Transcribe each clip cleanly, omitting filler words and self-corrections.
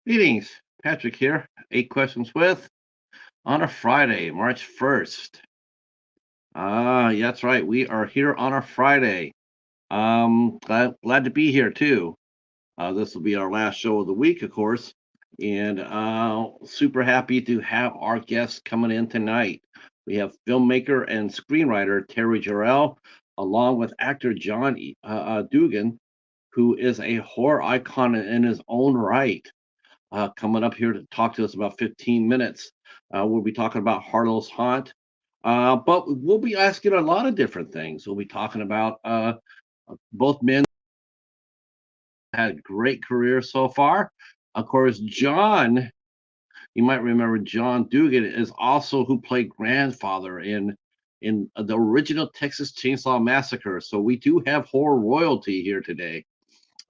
Greetings, Patrick here. 8 questions with on a Friday, March 1st. Yeah, that's right. We are here on a Friday. Glad to be here too. This will be our last show of the week, of course, and super happy to have our guests coming in tonight. We have filmmaker and screenwriter Terry Jarrell, along with actor John Dugan, who is a horror icon in his own right, coming up here to talk to us about 15 minutes. We'll be talking about Harlow's Haunt, but we'll be asking a lot of different things. We'll be talking about both men had great careers so far. Of course, John, you might remember John Dugan is also who played grandfather in the original Texas Chainsaw Massacre. So we do have horror royalty here today.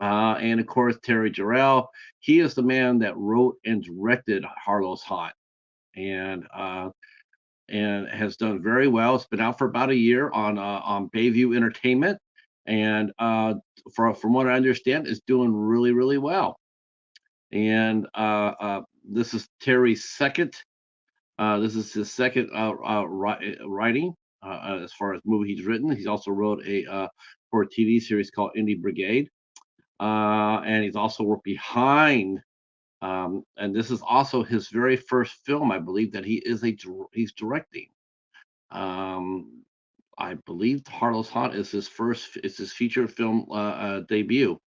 And of course, Terry Jarrell, he is the man that wrote and directed Harlow's Haunt, and and has done very well. It's been out for about a year on BayView Entertainment, and from what I understand, is doing really well. And this is Terry's second. This is his second writing as far as movie he's written. He's also wrote a for a TV series called Indie Brigade, and he's also worked behind. And this is also his very first film, I believe, that he's directing. Um, I believe Harlow's Haunt is his feature film debut.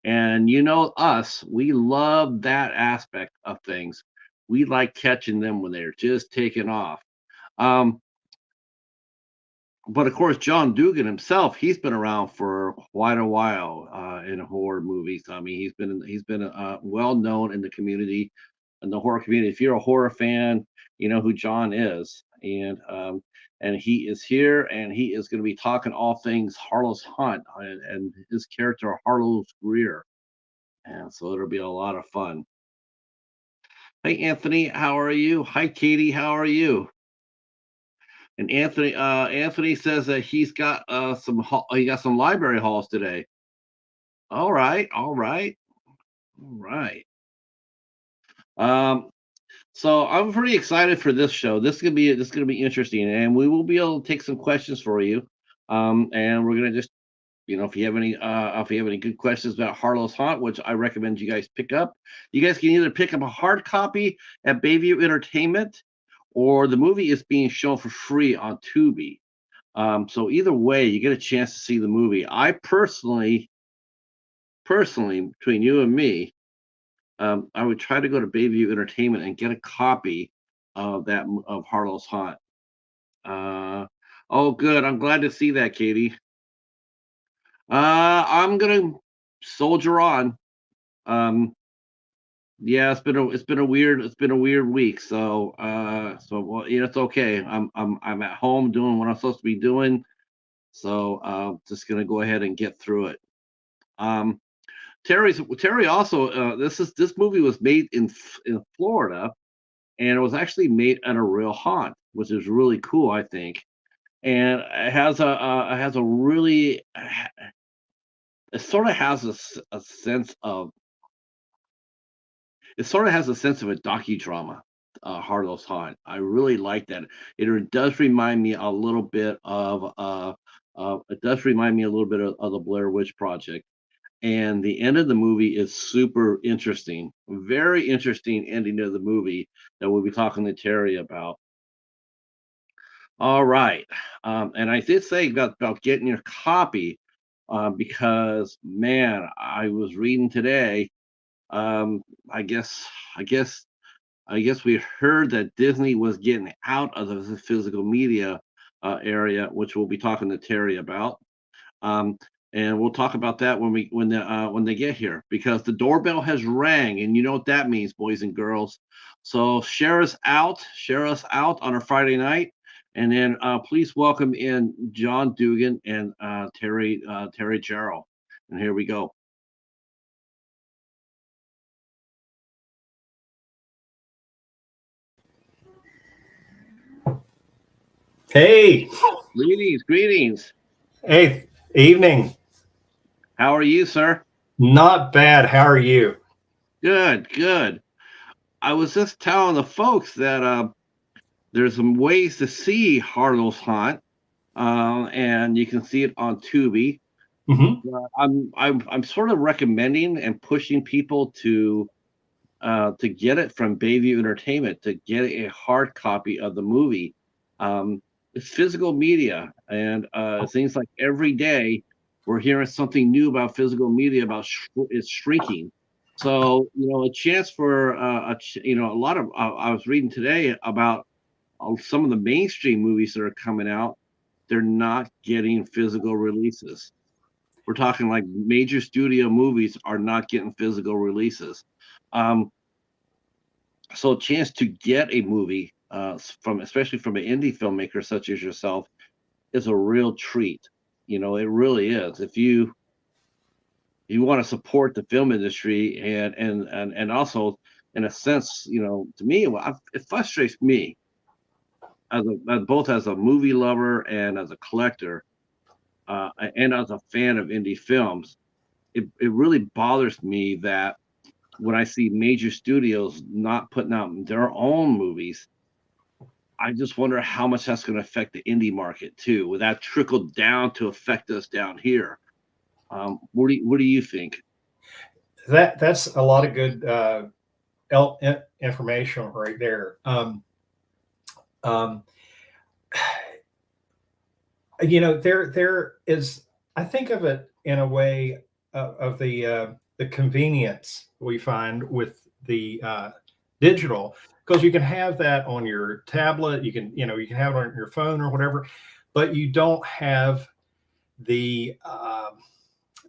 And you know us, we love that aspect of things. We like catching them when they're just taking off. Um, but of course, John Dugan himself, he's been around for quite a while in horror movies. I mean, he's been well known in the community, in the horror community. If you're a horror fan, you know who John is, and he is here, and he is going to be talking all things Harlow's Hunt and his character Harlow's Greer, and so it'll be a lot of fun. Hey, Anthony, how are you? Hi, Katie, how are you? And Anthony says that he got some library halls today. All right, all right, all right. Um, so I'm pretty excited for this show. This is gonna be interesting, and we will be able to take some questions for you. And we're gonna just, if you have any good questions about Harlow's Haunt, which I recommend you guys pick up, you guys can either pick up a hard copy at BayView Entertainment, or the movie is being shown for free on Tubi. So either way, you get a chance to see the movie. I personally, between you and me, I would try to go to Bayview Entertainment and get a copy of Harlow's Haunt. Uh, oh, good. I'm glad to see that, Katie. I'm gonna soldier on. Um, yeah, it's been a weird week. Well, it's okay. I'm at home doing what I'm supposed to be doing. So just gonna go ahead and get through it. Um, Terry also, this movie was made in Florida, and it was actually made at a real haunt, which is really cool, I think. And it has a really, it sort of has a sense of, it sort of has a sense of a docudrama. Harlow's Haunt. I really like that. It does remind me a little bit of it does remind me a little bit of the Blair Witch Project. And the end of the movie is super interesting, very interesting ending of the movie that we'll be talking to Terry about. All right. And I did say about getting your copy, because man, I was reading today. um, I guess I guess I guess we heard that Disney was getting out of the physical media area, which we'll be talking to Terry about. Um, and we'll talk about that when they get here, because the doorbell has rang, and you know what that means, boys and girls. So share us out on a Friday night, and then please welcome in John Dugan and Terry Jarrell. And here we go. Hey, Greetings. hey, evening. How are you, sir? Not bad. How are you? Good, good. I was just telling the folks that there's some ways to see Harlow's Haunt, and you can see it on Tubi. Hmm. I'm sort of recommending and pushing people to get it from BayView Entertainment, to get a hard copy of the movie. It's physical media, and it seems like every day we're hearing something new about physical media about it's shrinking. So a chance for a lot of. I was reading today about some of the mainstream movies that are coming out. They're not getting physical releases. We're talking like major studio movies are not getting physical releases. Um, so a chance to get a movie from, especially from an indie filmmaker such as yourself, is a real treat. It really is. If you want to support the film industry, and also in a sense, to me, it frustrates me both as a movie lover and as a collector, and as a fan of indie films. It really bothers me that when I see major studios not putting out their own movies, I just wonder how much that's going to affect the indie market too. Will that trickle down to affect us down here? What do you think? That's a lot of good information right there. Um, there is. I think of it in a way of the convenience we find with the digital, because you can have that on your tablet, you can have it on your phone or whatever, but you don't have the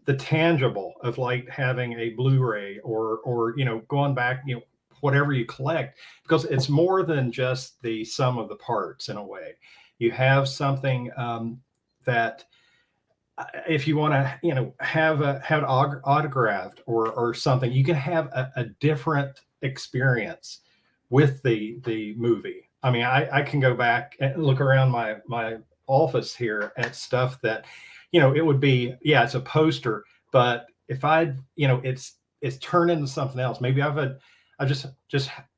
the tangible of like having a Blu-ray or going back, whatever you collect, because it's more than just the sum of the parts in a way. You have something that if you want to have it autographed or something, you can have a different experience with the movie. I mean, I can go back and look around my office here at stuff that it would be, yeah, it's a poster, but if it's turned into something else. Maybe I just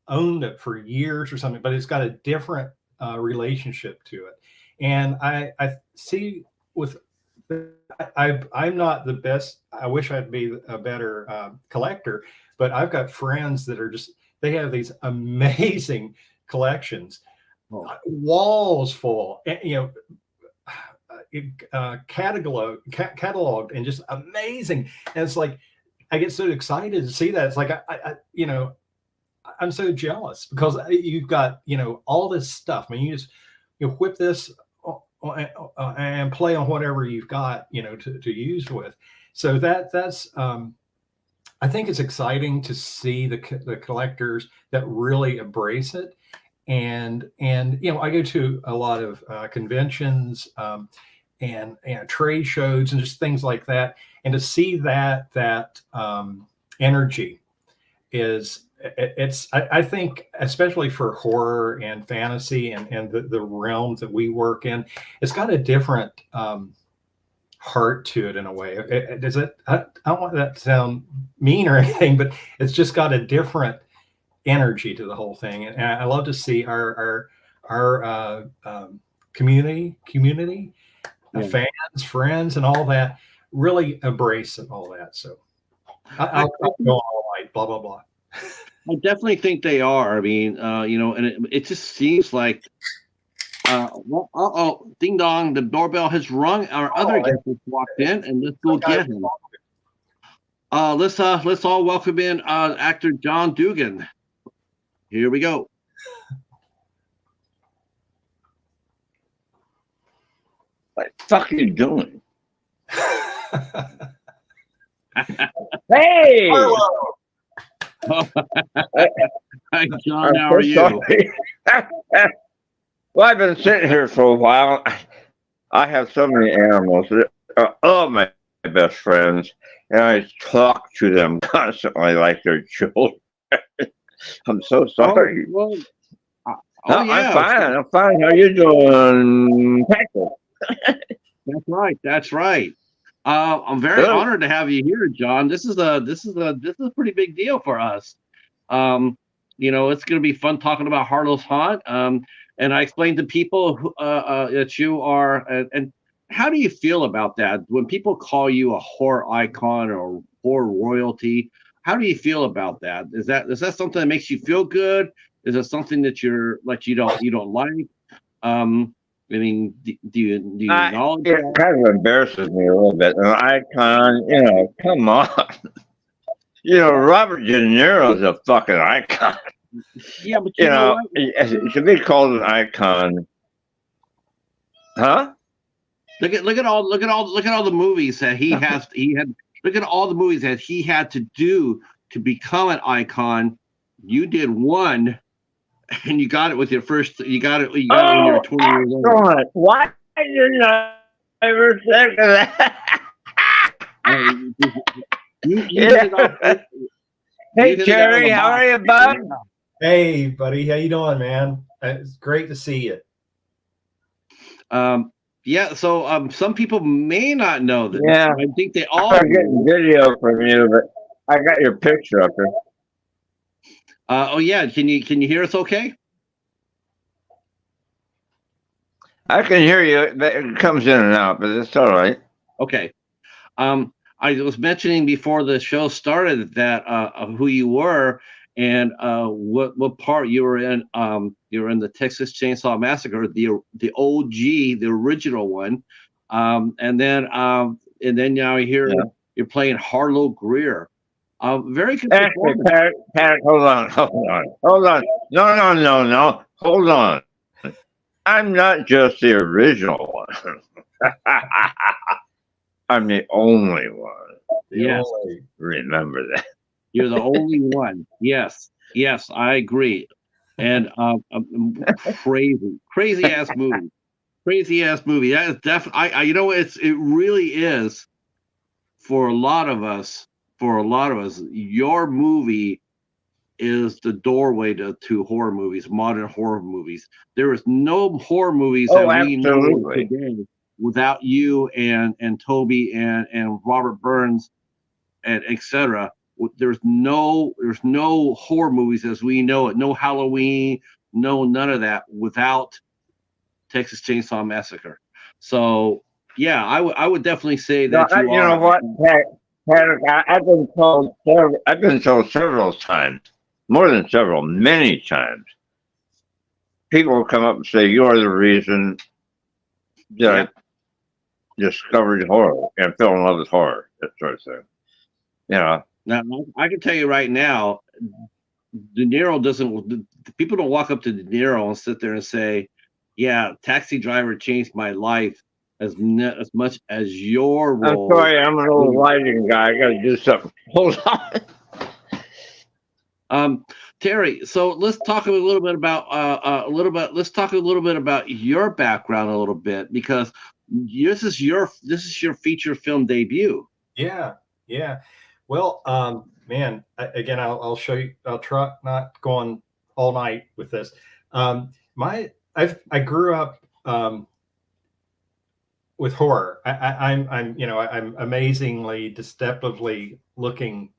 owned it for years or something, but it's got a different relationship to it. And I see with I'm not the best. I wish I'd be a better collector, but I've got friends that are they have these amazing collections, Oh, walls full, cataloged and just amazing. And it's like I get so excited to see that. It's like I'm so jealous because you've got all this stuff. I mean, you just whip this and play on whatever you've got to use with. So that's I think it's exciting to see the collectors that really embrace it. And I go to a lot of conventions, and trade shows and just things like that, and to see that energy is I think, especially for horror and fantasy and the realms that we work in, it's got a different heart to it in a way. Does it? I don't want that to sound mean or anything, but it's just got a different energy to the whole thing. And I love to see our community, yeah. fans, friends, and all that really embrace and all that. So I, I'll go all right, blah blah blah. I definitely think they are. I mean, and it just seems like, well, ding dong, the doorbell has rung. Our other Oh, guest has walked in, and let's go some guys get him. Let's all welcome in actor John Dugan. Here we go. What the fuck are you doing? Hey! Harlow. Hi, John. I'm How so are you? sorry. Well, I've been sitting here for a while. I have so many animals that are all my best friends, and I talk to them constantly like they're children. I'm so Oh, sorry. well, No, I'm yeah. fine. I'm fine. How you doing, Patrick? That's right. That's right. I'm very Hello. honored to have you here, John. This is a pretty big deal for us. It's going to be fun talking about Harlow's Haunt. And I explained to people that you are, and how do you feel about that when people call you a horror icon or horror royalty? How do you feel about that? Is that something that makes you feel good? Is it something that you don't like? I mean, do you acknowledge It that? kind of embarrasses me a little bit. An icon, come on. Robert De Niro's a fucking icon. Yeah, but you know what? To be called an icon, huh? Look at all the movies that he has. Look at all the movies that he had to do to become an icon. You did one, and you got it with your first. You got it. You got it when you were 20 years old. Excellent. Why didn't I ever think of that? You hit it off. Hey, Terry, how are you, bud? Hey, buddy, how you doing, man? It's great to see you. Yeah. So some people may not know this. Yeah. I think they all. I'm getting video from you, but I got your picture up here. Oh yeah. Can you hear us? Okay. I can hear you. It comes in and out, but it's all right. Okay. I was mentioning before the show started that of who you were and what part you were in. You were in the Texas Chainsaw Massacre, the OG, the original one, and then now you're playing Harlow Greer. Very good. Actually, Pat, hold on. No. Hold on. I'm not just the original one. I'm the only one. Yes. Remember that. You're the only one. Yes, I agree. And crazy ass movie. That is definitely. It really is for a lot of us. Your movie is the doorway to horror movies, modern horror movies. There is no horror movies that we know today without you and Toby and Robert Burns and etc. There's no horror movies as we know it. No Halloween, none of that without Texas Chainsaw Massacre. So yeah, I would definitely say that you know what, Patrick, I've been told several times, more than several, many times. People will come up and say, "You are the reason that I discovered horror and fell in love with horror," that sort of thing. Now, I can tell you right now, De Niro doesn't. People don't walk up to De Niro and sit there and say, "Yeah, Taxi Driver changed my life as much as your role." I'm sorry, I'm an old lighting guy. I got to do something. Hold on. Terry, so let's talk a little bit about Let's talk a little bit about your background a little bit, because this is your feature film debut. Yeah. Well, man, again, I'll show you. I'll try not going all night with this. I grew up with horror. I'm amazingly, deceptively looking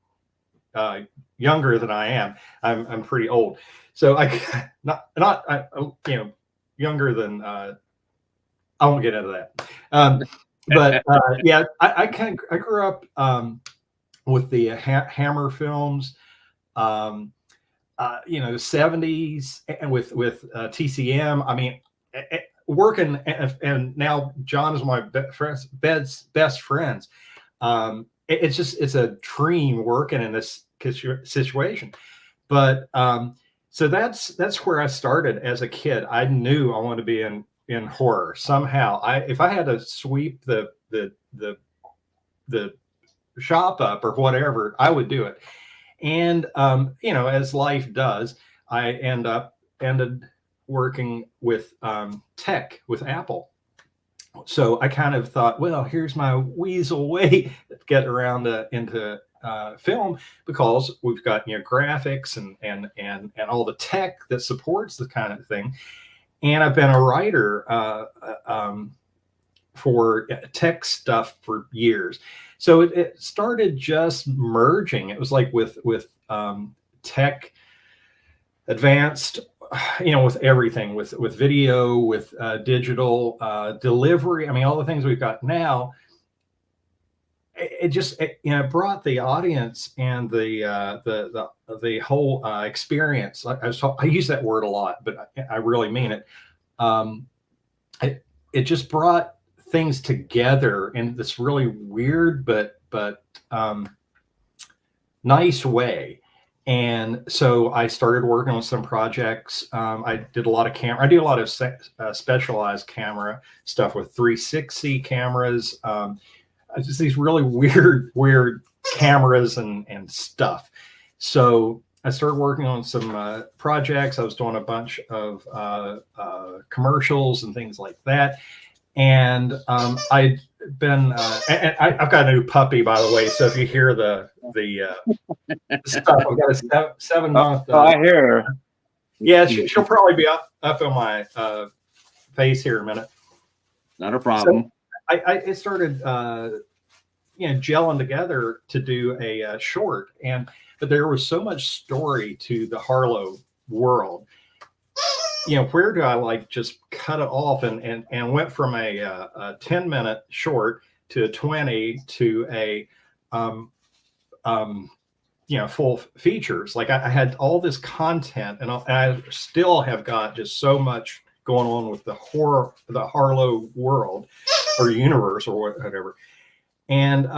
younger than I am. I'm pretty old, so younger than I won't get into that. But yeah, I grew up with the Hammer films, 70s, and with TCM. I mean, working, and now John is my best friends. It's a dream working in this situation. But so that's where I started as a kid. I knew I wanted to be in horror somehow. If I had to sweep the shop up or whatever, I would do it. And as life does, I ended working with tech with Apple. So I kind of thought, well, here's my weasel way to get around into film, because we've got graphics and all the tech that supports the kind of thing. And I've been a writer for tech stuff for years. So it started just merging. It was like with tech advanced, with everything, with video, with digital delivery. I mean, all the things we've got now. It just brought the audience and the whole experience. I use that word a lot, but I really mean it. It just brought things together in this really weird but nice way. And so I started working on some projects. I did a lot of camera. I do a lot of specialized camera stuff with 360 cameras. Just these really weird cameras and stuff. So I started working on some projects. I was doing a bunch of commercials and things like that. And I've been, and I've got a new puppy, by the way. So if you hear the stuff, I've got a 7-month. I hear her. Yeah, she'll probably be up on my face here in a minute. Not a problem. So it started, gelling together to do a short, but there was so much story to the Harlow world. Where do I just cut it off and went from a 10-minute short to a 20 to a full features. Like I had all this content, and I still have got just so much going on with the Harlow world or universe or whatever. And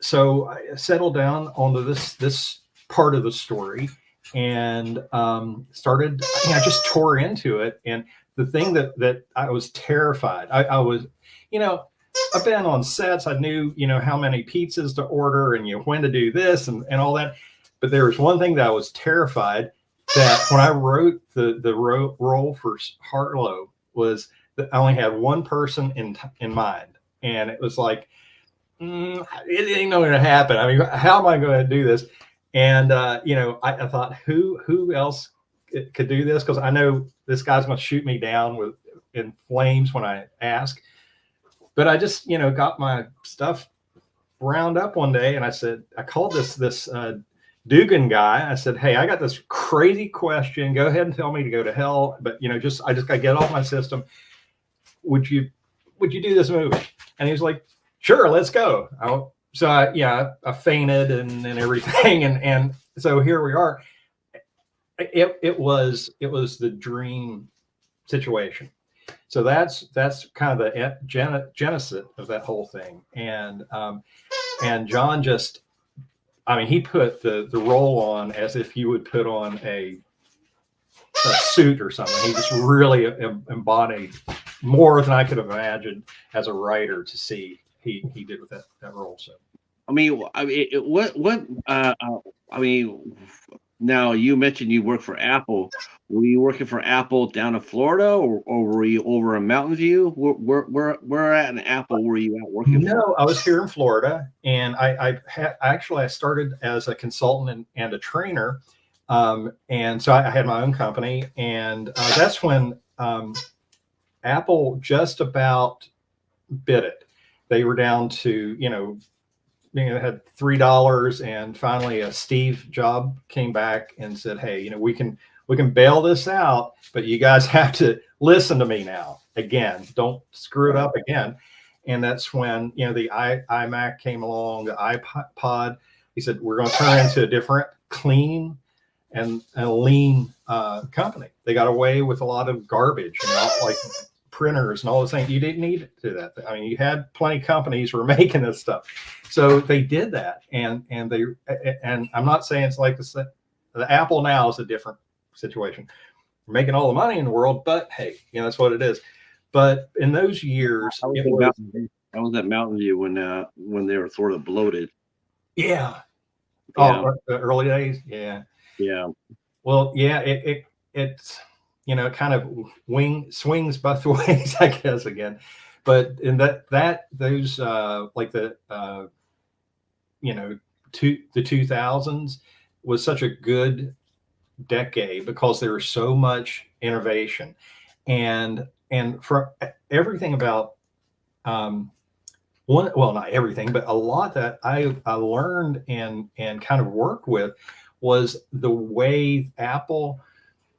so I settled down onto this part of the story and started, I just tore into it. And the thing that I was terrified, I was, I've been on sets. I knew, how many pizzas to order and when to do this and all that. But there was one thing that I was terrified that when I wrote the role for Harlow was that I only had one person in mind. And it was like, it ain't going to happen. I mean, how am I going to do this? And, I thought, who else could do this? Because I know this guy's going to shoot me down in flames when I ask. But I just, got my stuff round up one day, and I called this Dugan guy. I said, hey, I got this crazy question. Go ahead and tell me to go to hell. But, I just got to get off my system. Would you do this movie? And he was like, sure, let's go. So I fainted and everything. And so here we are. It was the dream situation. So that's kind of the genesis of that whole thing. And John just, he put the role on as if you would put on a suit or something. He just really embodied more than I could have imagined as a writer to see he did with that role. So, now you mentioned you work for Apple. Were you working for Apple down in Florida, or were you over in Mountain View? Where at in Apple were you at working? No, I was here in Florida, and I started as a consultant and a trainer, and so I had my own company, and that's when Apple just about bit it. They were down to had $3, and finally Steve Jobs came back and said, hey, we can bail this out, but you guys have to listen to me now. Again, don't screw it up again. And that's when the iMac came along, the iPod. He said, we're going to turn into a different, clean and lean company. They got away with a lot of garbage, like printers and all those things. You didn't need to do that. You had plenty of companies who were making this stuff. So they did that. And I'm not saying it's like the Apple now is a different situation. We're making all the money in the world, but hey, that's what it is. But in those years, I was at Mountain View when they were sort of bloated. Yeah. Oh, the early days. Yeah. Yeah. Well, yeah, it's it kind of swings both ways, I guess, again. But in those like the the 2000s was such a good decade because there was so much innovation, and for everything about well, not everything, but a lot that I learned and kind of worked with was the way Apple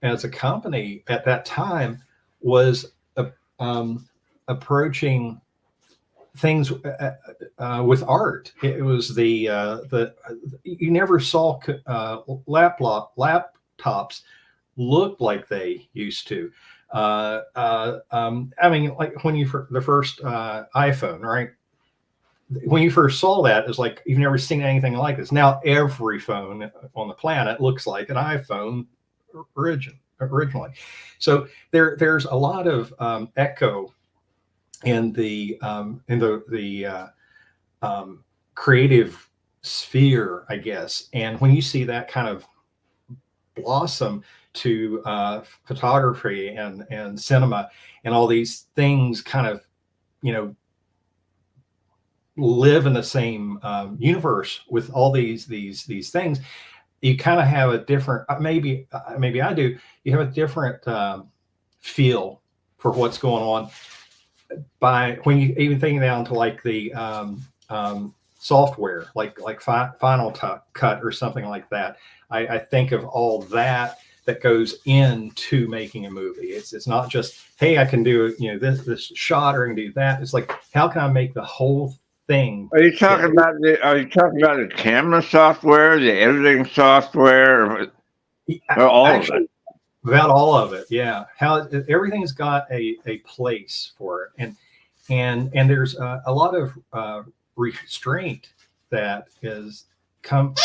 as a company at that time was approaching things with art. It was the you never saw laptops look like they used to. I mean, like when the first iPhone, right? When you first saw that, it was like you've never seen anything like this. Now every phone on the planet looks like an iPhone originally. So there's a lot of echo in the creative sphere, I guess. And when you see that kind of blossom to photography and cinema and all these things kind of, live in the same universe with all these things, you kind of have a different, maybe I do, you have a different feel for what's going on by when you even thinking down to like the software, like Final Cut or something like that. I think of all that goes into making a movie. It's not just, hey, I can do this shot or I can do that. It's like, how can I make the whole thing? Are you talking about the camera software, the editing software, or all of it? About all of it, yeah. How everything's got a place for it, and there's a lot of restraint that comes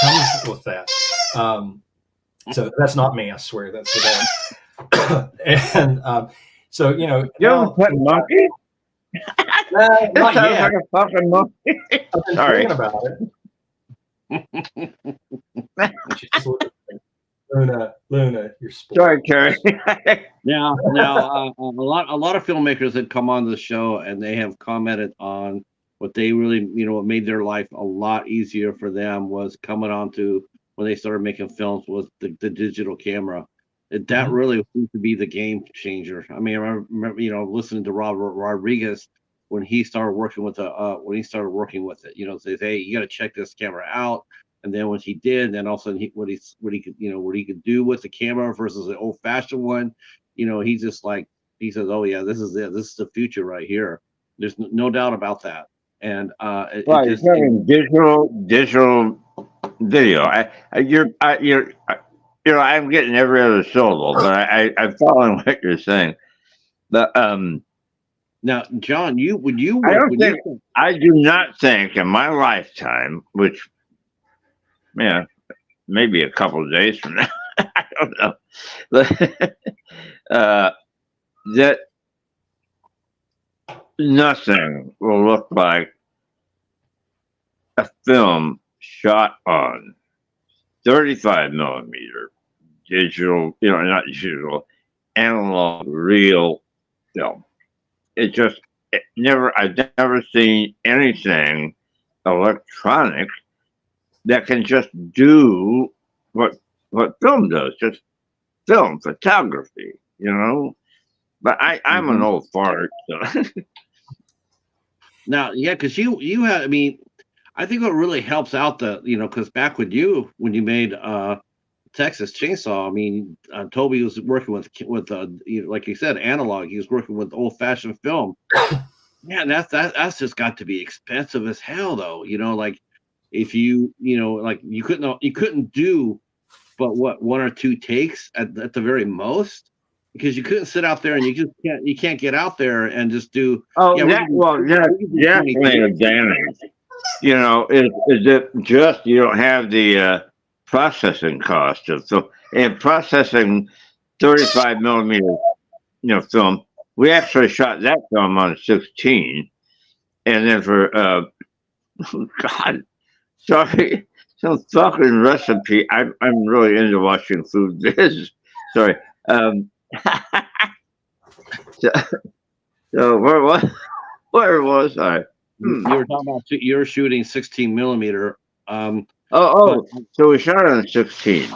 with that. So that's not me, I swear. That's the and so you ever pet monkey? Not yet. Like a fucking monkey. I've been thinking about it. Luna, you're sorry, Terry. Now, a lot of filmmakers that come on the show and they have commented on what they really, what made their life a lot easier for them was coming on to when they started making films was the digital camera. That really seemed to be the game changer. I mean, I remember, listening to Robert Rodriguez when he started working with it. Says, hey, you got to check this camera out. And then when he did, then all of a sudden what he could do with the camera versus the old fashioned one, he's just like, he says, oh yeah, this is it. This is the future right here. There's no doubt about that. And you're talking digital video. I'm getting every other syllable, but I'm following what you're saying. But now, John, I do not think in my lifetime, which, yeah, maybe a couple of days from now, I don't know, that nothing will look like a film shot on 35 millimeter digital, not digital, analog, real film. I've never seen anything electronic that can just do what film does, just film photography, But I'm an old fart. So. Now, yeah, because you had, I mean, I think what really helps out because back with you when you made Texas Chainsaw, I mean, Toby was working with like you said, analog. He was working with old fashioned film. Yeah, that's just got to be expensive as hell, though. Like if you couldn't do but what, one or two takes at the very most, because you couldn't sit out there and you can't get out there and just do. Oh, yeah, definitely an advantage. Is it just you don't have the processing cost of film, and processing 35 millimeter film. We actually shot that film on 16, and then for God, sorry, some fucking recipe. I'm really into watching food vids. Sorry. So where was I? You were talking about you're shooting 16 millimeter. So we shot on 16,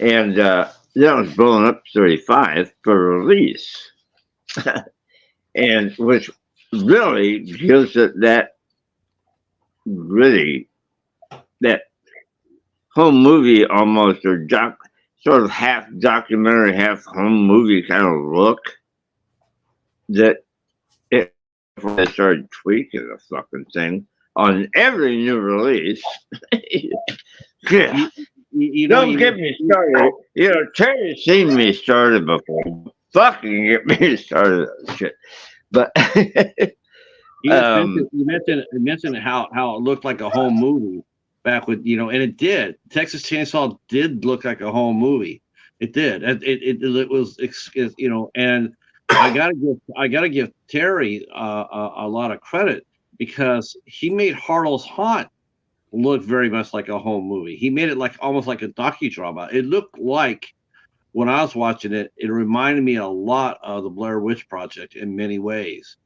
and that was blown up 35 for release, and which really gives it that really that home movie almost, or sort of half documentary, half home movie kind of look that it when they started tweaking the fucking thing on every new release. Yeah. Don't get me started. You know, Terry's seen me started before. Fucking get me started on that shit. But you mentioned how it looked like a home movie back with, you know, and it did. Texas Chainsaw did look like a home movie. It did. It was, you know, and I gotta give Terry a lot of credit because he made Harlow's Haunt look very much like a home movie. He made it like almost like a docudrama. It looked like when I was watching it, it reminded me a lot of the Blair Witch Project in many ways.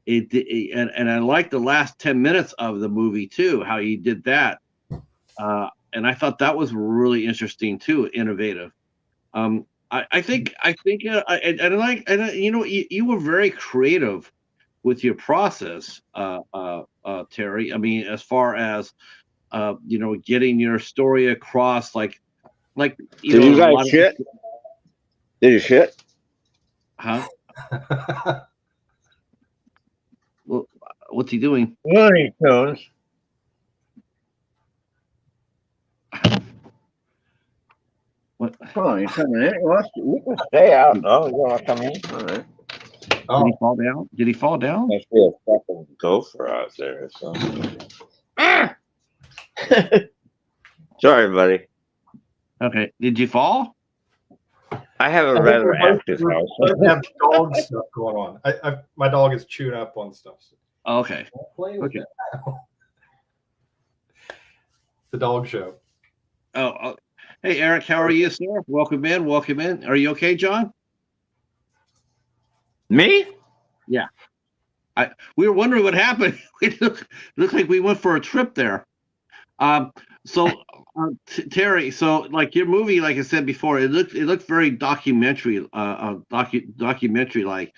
And I liked the last 10 minutes of the movie too, how he did that. And I thought that was really interesting too, innovative. I think you know, you were very creative with your process, Terry. I mean, as far as you know, getting your story across, like you did know, you guys shit? Did you shit? Huh? Well, what's he doing? Looney Tunes. What? Oh, you coming in? You can stay out. Oh, you want to come in? All right. Did he fall down? Did he fall down? I see a fucking gopher out there. So. Sorry, buddy. Okay. Did you fall? I have a rather active house. I have dog stuff going on. My dog is chewing up on stuff. Okay. Okay. The dog show. Oh, hey, Eric, how are you, sir? Welcome in. Welcome in. Are you okay, John? Me? Yeah. We were wondering what happened. It looked like we went for a trip there. So Terry, so like your movie, like I said before, it looked very documentary, documentary like.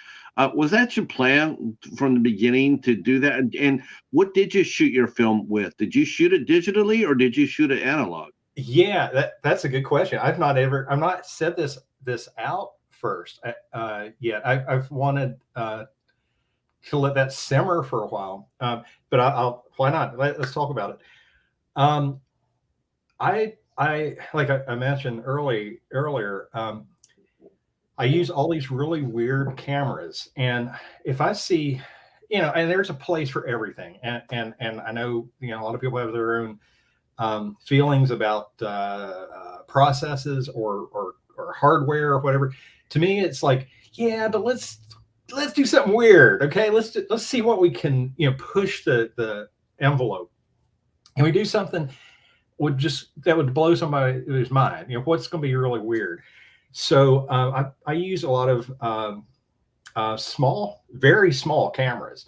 Was that your plan from the beginning to do that? And what did you shoot your film with? Did you shoot it digitally or did you shoot it analog? Yeah, that's a good question. I've not said this out first yet. I've wanted to let that simmer for a while, but I'll why not? Let's talk about it. I like I mentioned earlier. I use all these really weird cameras, and if I see, you know, and there's a place for everything, and I know, you know, a lot of people have their own feelings about processes or hardware or whatever. To me, it's like, yeah, but let's do something weird, okay? Let's see what we can, you know, push the envelope, and we do something that would blow somebody's mind. You know, what's going to be really weird. So I use a lot of small, very small cameras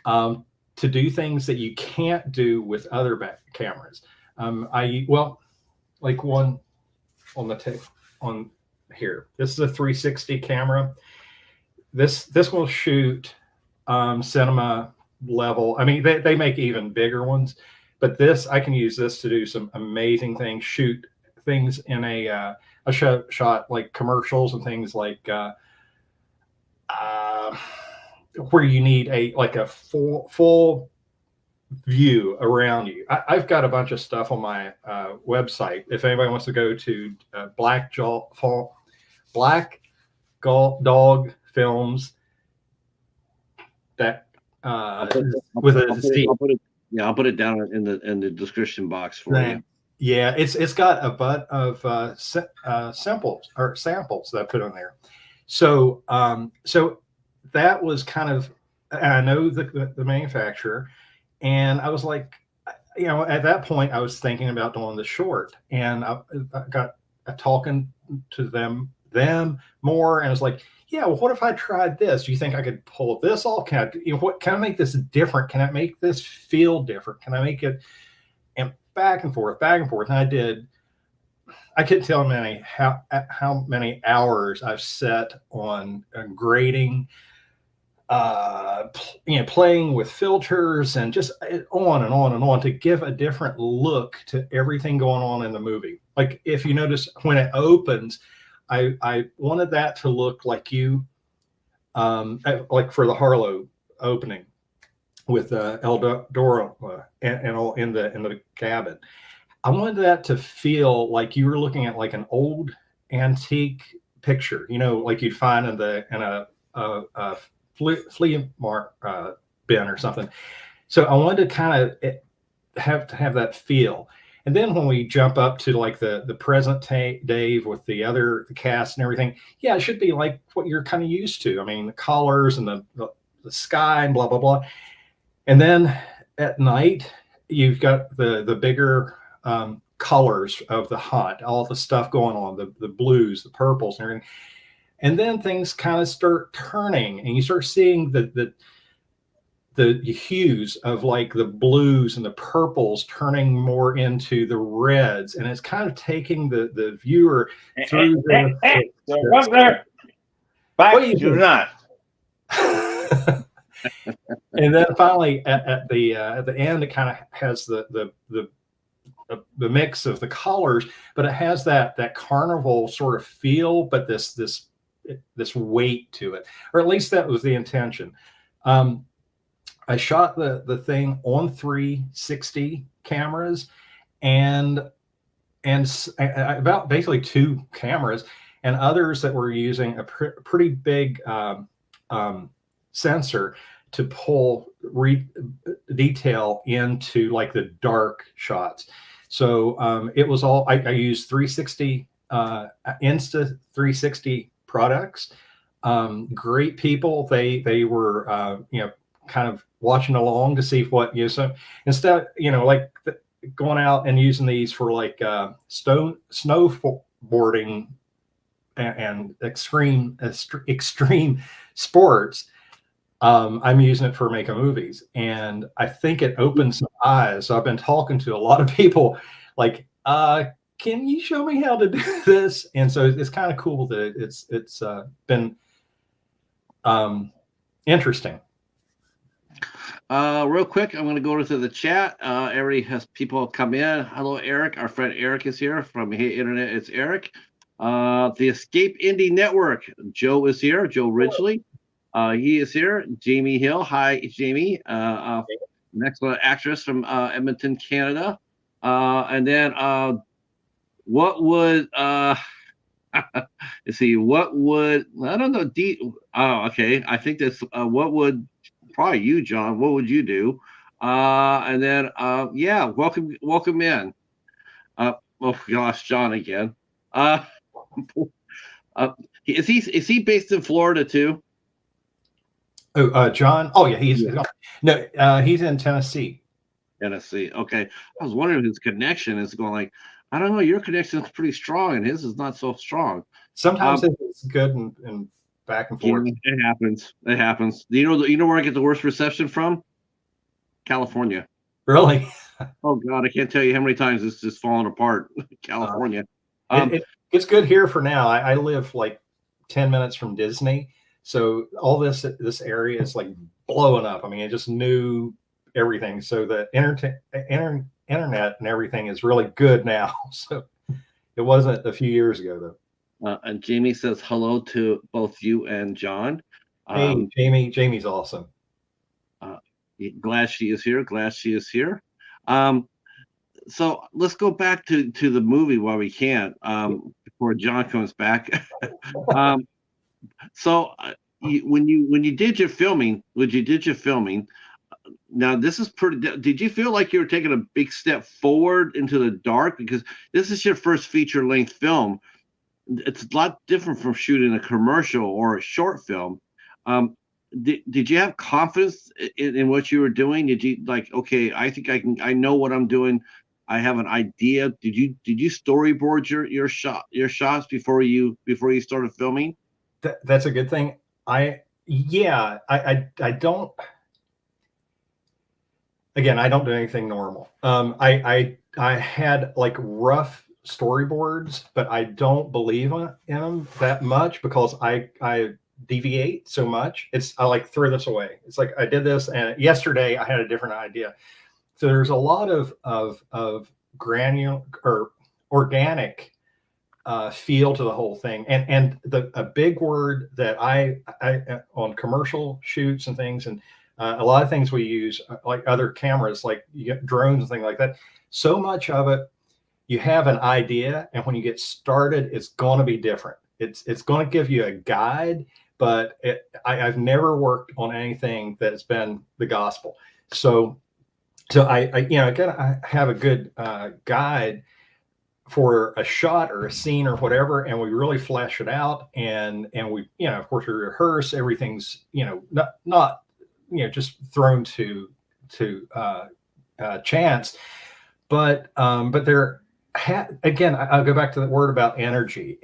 to do things that you can't do with other cameras. Like one on the on here. This is a 360 camera. This will shoot cinema level. I mean, they make even bigger ones, but I can use this to do some amazing things. Shoot things in a shot like commercials and things like where you need a full view around you. I've got a bunch of stuff on my website. If anybody wants to go to Black Dog Films, that with a C. I'll put it down in the description box for you. Yeah, it's got a bunch of samples that I put on there. So that was kind of, I know the manufacturer, and I was like, you know, at that point I was thinking about doing the short, and I got talking to them more, and I was like, yeah, well, what if I tried this? Do you think I could pull this off? Can I make this different? Can I make this feel different? Can I make it? And back and forth. And I did. I couldn't tell how many hours I've set on grading playing with filters and just on and on and on to give a different look to everything going on in the movie. Like if you notice when it opens, I wanted that to look like you, like for the Harlow opening with Eldora and all in the cabin. I wanted that to feel like you were looking at like an old antique picture, like you'd find in a flea bin or something. So I wanted to kind of have that feel. And then when we jump up to like the present Dave with the cast and everything, yeah, it should be like what you're kind of used to. I mean, the colors and the sky and blah blah blah. And then at night, you've got the bigger colors of the hunt, all the stuff going on, the blues, the purples, and everything. And then things kind of start turning, and you start seeing the hues of like the blues and the purples turning more into the reds, and it's kind of taking the viewer through up there. Back to not. And then finally at the end, it kind of has the mix of the colors, but it has that carnival sort of feel, but this weight to it, or at least that was the intention. I shot the thing on 360 cameras and about basically 2 cameras and others that were using a pretty big sensor to pull detail into like the dark shots. So it was all, I used 360, Insta 360 products. Great people. They were, kind of watching along to see what, so instead, like going out and using these for like snowboarding and extreme sports, I'm using it for making movies, and I think it opens some eyes. So I've been talking to a lot of people like, can you show me how to do this? And so it's kind of cool that it's been interesting. Real quick, I'm going to go to the chat. Everybody has people come in. Hello, Eric. Our friend Eric is here from Hey Internet. It's Eric. The Escape Indie Network. Joe is here. Joe Ridgely. He is here. Jamie Hill. Hi, Jamie. An excellent actress from Edmonton, Canada. And then what would let's see, what would, I don't know, oh, okay. I think that's what would, probably you, John, what would you do? And then yeah, welcome in. Oh gosh, John again. Is he based in Florida too? Oh, John. Oh yeah, he's in Tennessee. Tennessee. Okay. I was wondering if his connection is going like, I don't know, your connection is pretty strong and his is not so strong. Sometimes it's good and back and forth. It happens. It happens. You know where I get the worst reception from? California. Really? Oh God, I can't tell you how many times it's just falling apart. California. It's good here for now. I live like 10 minutes from Disney, so all this area is like blowing up. I mean, it just knew everything. So the internet and everything is really good now. So it wasn't a few years ago though. And Jamie says hello to both you and John. Hey, Jamie. Jamie's awesome. Glad she is here. Glad she is here. So let's go back to the movie while we can, before John comes back. So when you did your filming, now this is pretty. Did you feel like you were taking a big step forward into the dark, because this is your first feature-length film? It's a lot different from shooting a commercial or a short film. Did you have confidence in what you were doing? Did you like, okay, I think I know what I'm doing. I have an idea. Did you storyboard your shots before you started filming? That's a good thing. I don't. Again, I don't do anything normal. I had like rough storyboards, but I don't believe in them that much, because I deviate so much. I like throw this away. It's like I did this, and yesterday I had a different idea. So there's a lot of granular or organic feel to the whole thing, and a big word that I on commercial shoots and things, and a lot of things we use like other cameras, like you get drones and things like that. So much of it, you have an idea, and when you get started, it's going to be different. It's going to give you a guide, but I've never worked on anything that's been the gospel. So I have a good guide for a shot or a scene or whatever, and we really flesh it out, and we, of course, we rehearse. Everything's, not just thrown to chance, but there again, I'll go back to the word about energy.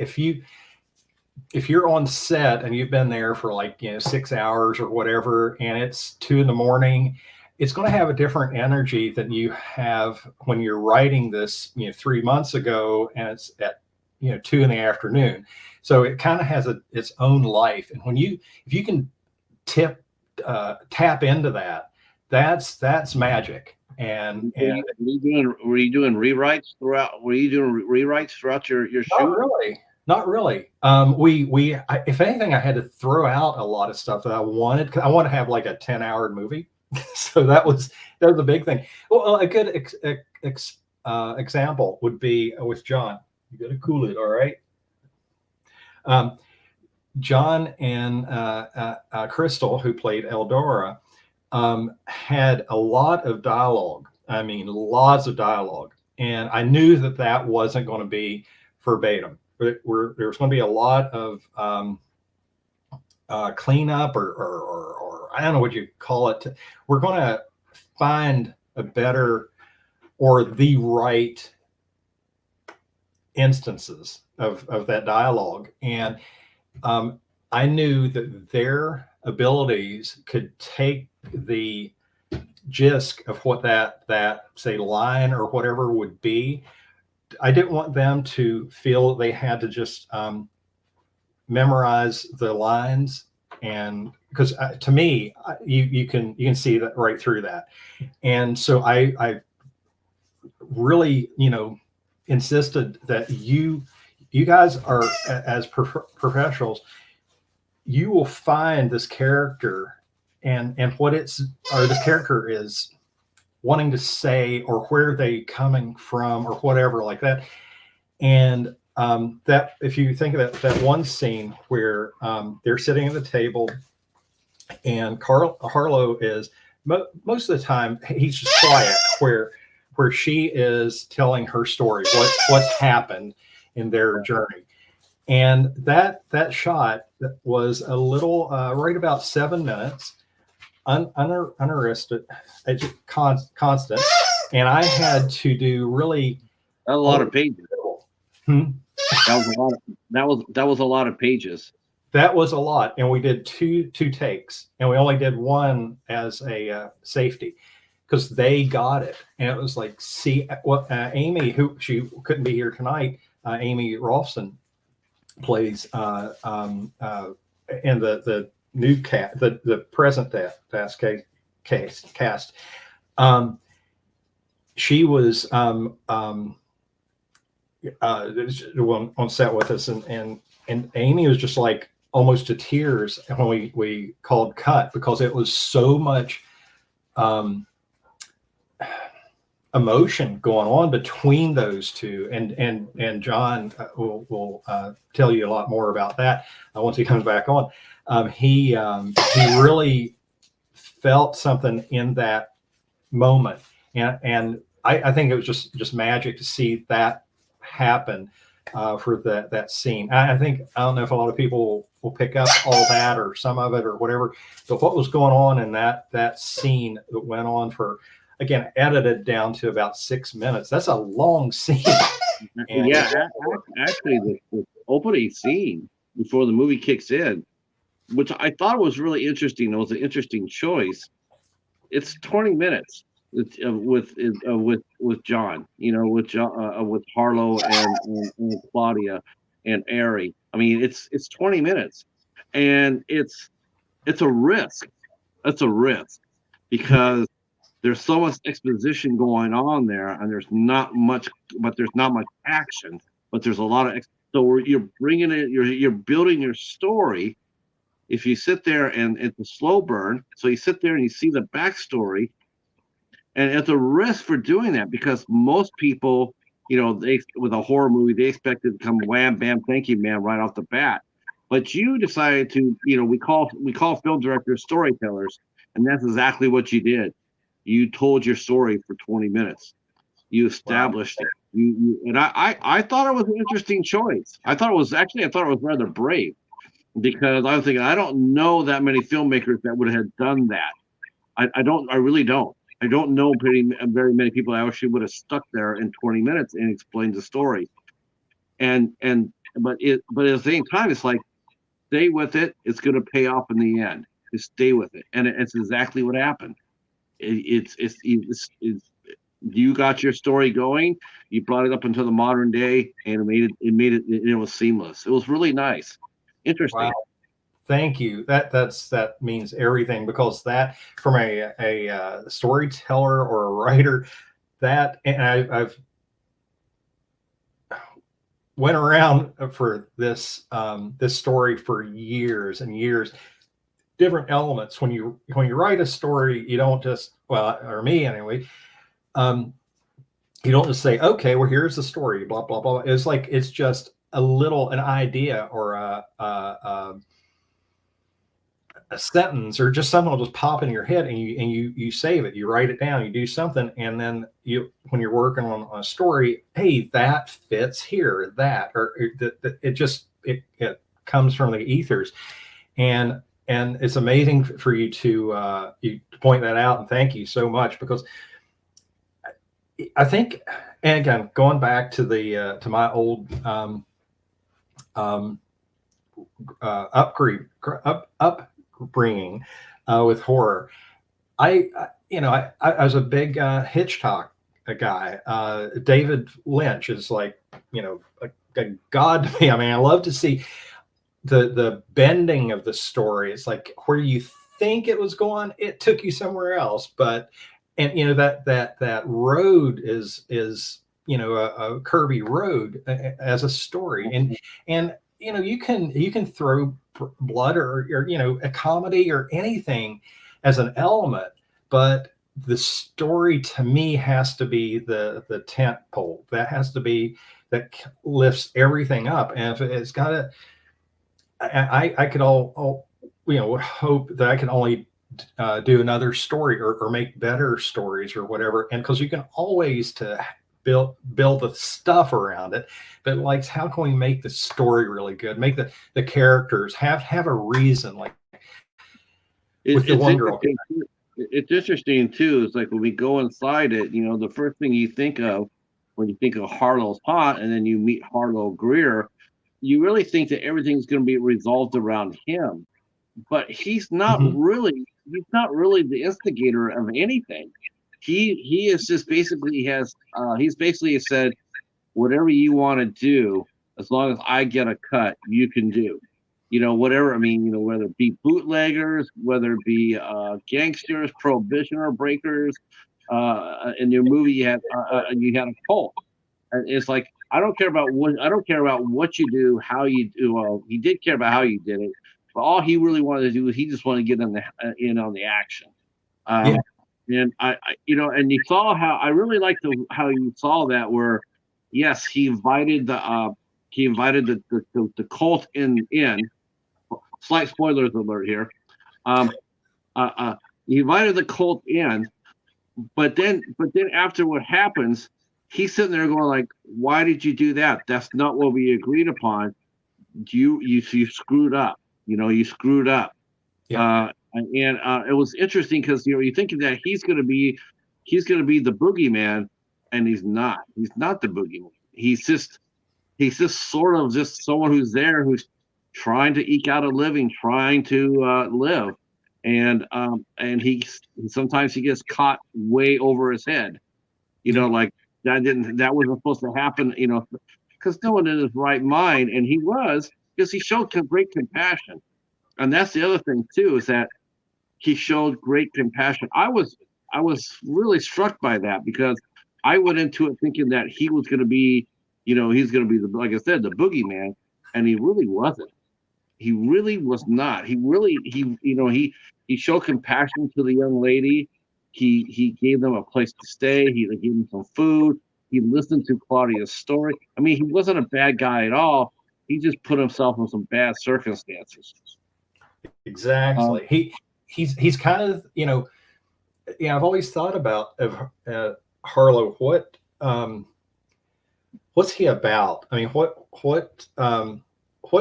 If you're on set and you've been there for 6 hours or whatever, and it's 2 a.m, it's going to have a different energy than you have when you're writing this, 3 months ago, and it's at 2 p.m. So it kind of has its own life. And if you can tap into that, that's magic. And were you doing rewrites throughout? Were you doing rewrites throughout your shoot? Not really. If anything, I had to throw out a lot of stuff that I wanted, because I want to have like a 10-hour movie. So that was the big thing. Well, a good example would be with John. You got to cool it, all right? John and Crystal, who played Eldora, had a lot of dialogue. I mean, lots of dialogue. And I knew that wasn't going to be verbatim. There was going to be a lot of cleanup or I don't know what you call it. We're going to find a better or the right instances of that dialogue. And I knew that their abilities could take the gist of what that say line or whatever would be. I didn't want them to feel they had to just memorize the lines, and because to me, you can see that right through that. And so I really insisted that you guys are, as professionals, you will find this character and what this character is wanting to say, or where they coming from, or whatever like that. And that, if you think of that one scene where they're sitting at the table, and Harlow is most of the time he's just quiet, where she is telling her story, what's happened in their journey. And that shot was a little right about 7 minutes, uninterrupted, constant, and I had to do really a lot of pages. That was a lot of pages. That was a lot, and we did two takes, and we only did one as a safety, because they got it. And it was like, see what Amy, who she couldn't be here tonight, Amy Rolfson plays in the new cast, the present cast. She was on set with us, and Amy was just like almost to tears when we called cut, because it was so much emotion going on between those two. And John will tell you a lot more about that once he comes back on. He really felt something in that moment, and I think it was just magic to see that happen for that scene. I don't know if a lot of people will pick up all that or some of it or whatever, but what was going on in that scene that went on for, again, edited down to about 6 minutes. That's a long scene. And actually, the opening scene before the movie kicks in, which I thought was really interesting, it was an interesting choice. It's 20 minutes with John, with Harlow and Claudia and Ari. I mean, it's 20 minutes, and it's a risk. It's a risk because there's so much exposition going on there, and there's not much, but there's not much action, but there's a lot of. So you're bringing it, you're building your story. If you sit there and it's a slow burn, so you sit there and you see the backstory, and it's a risk for doing that because most people, they with a horror movie, they expect it to come wham bam, thank you, man, right off the bat. But you decided to, we call film directors storytellers, and that's exactly what you did. You told your story for 20 minutes. You established it. And I thought it was an interesting choice. I thought it was rather brave because I was thinking I don't know that many filmmakers that would have done that. I really don't. I don't know very many people that actually would have stuck there in 20 minutes and explained the story. But at the same time, it's like stay with it. It's going to pay off in the end. Just stay with it, and it's exactly what happened. It's you got your story going. You brought it up into the modern day, and it was seamless. It was really nice, interesting. Wow. Thank you. That means everything because that from a storyteller or a writer, and I've went around for this story for years and years. Different elements when you write a story, you don't just or me anyway. You don't just say, okay, well, here's the story, blah blah blah. It's just an idea or a sentence or just something will just pop in your head and you save it, you write it down, you do something, and then when you're working on a story, hey, that fits here, it comes from the ethers, and it's amazing for you to point that out, and thank you so much because I think, and again, going back to the to my old upbringing with horror, I was a big Hitchcock guy. David Lynch is like a god to me. I mean, I love to see the bending of the story. It's like where you think it was going, it took you somewhere else. But that road is a curvy road as a story, and you can throw blood or a comedy or anything as an element, but the story to me has to be the tent pole. That has to be that lifts everything up, and if it's got to, I could hope that I can only do another story or make better stories or whatever, and because you can always build the stuff around it, but like how can we make the story really good, make the characters have a reason, like with the one girl. It's interesting too. It's like when we go inside it, the first thing you think of when you think of Harlow's haunt, and then you meet Harlow Greer, you really think that everything's going to be resolved around him, but he's not really. He's not really the instigator of anything. He is just basically he's basically said, whatever you want to do, as long as I get a cut, you can do. Whatever. I mean, whether it be bootleggers, whether it be gangsters, prohibition breakers. In your movie, you had a cult. And it's like I don't care about what you do, how you do. Well, he did care about how you did it, but all he really wanted to do was he just wanted to get on the action. And and you saw how I really liked how you saw that where, yes, he invited the cult in. Slight spoilers alert here. He invited the cult in, but then after what happens, he's sitting there going like, "Why did you do that? That's not what we agreed upon. You screwed up. You screwed up." Yeah. And it was interesting because you're thinking that he's gonna be the boogeyman, and he's not. He's not the boogeyman. He's just sort of just someone who's there who's trying to eke out a living, trying to live, and he sometimes he gets caught way over his head. Like that wasn't supposed to happen. Because no one in his right mind, and he was, because he showed great compassion. and that's the other thing too, is that he showed great compassion. I was really struck by that because I went into it thinking that he was going to be, he's going to be like I said, the boogeyman, and he really wasn't. He really was not. He showed compassion to the young lady. He gave them a place to stay. He gave them some food. He listened to Claudia's story. I mean, he wasn't a bad guy at all. He just put himself in some bad circumstances. Exactly. He's kind of, I've always thought about Harlow. What's he about? I mean, what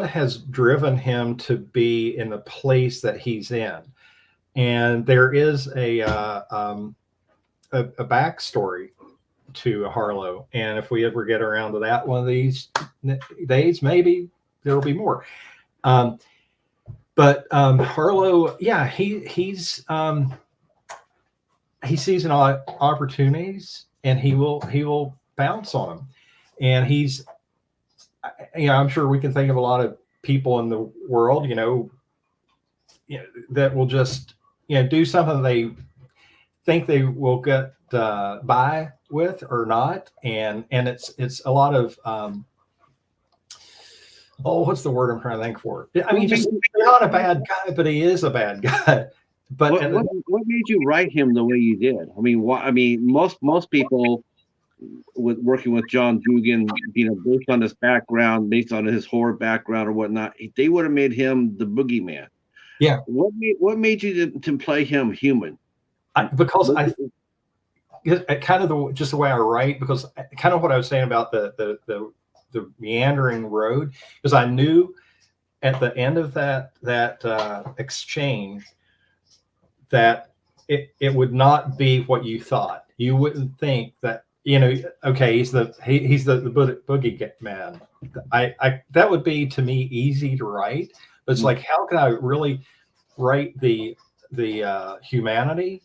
has driven him to be in the place that he's in? And there is a backstory to Harlow, and if we ever get around to that one of these days, maybe there will be more. But Harlow, yeah, he sees an opportunities, and he will bounce on them. And I'm sure we can think of a lot of people in the world, that will just do something they think they will get by with or not, and it's a lot of what's the word I'm trying to think for? I mean, just not a bad guy, but he is a bad guy. But what made you write him the way you did? I mean, most people with working with John Dugan, based on his background, based on his horror background or whatnot, they would have made him the boogeyman. Yeah. What made you to play him human? Because I kind of just the way I write, because kind of what I was saying about the meandering road, because I knew at the end of that exchange that it would not be what you thought. You wouldn't think that, okay, he's the boogie man. That would be, to me, easy to write, but it's like, how can I really write the humanity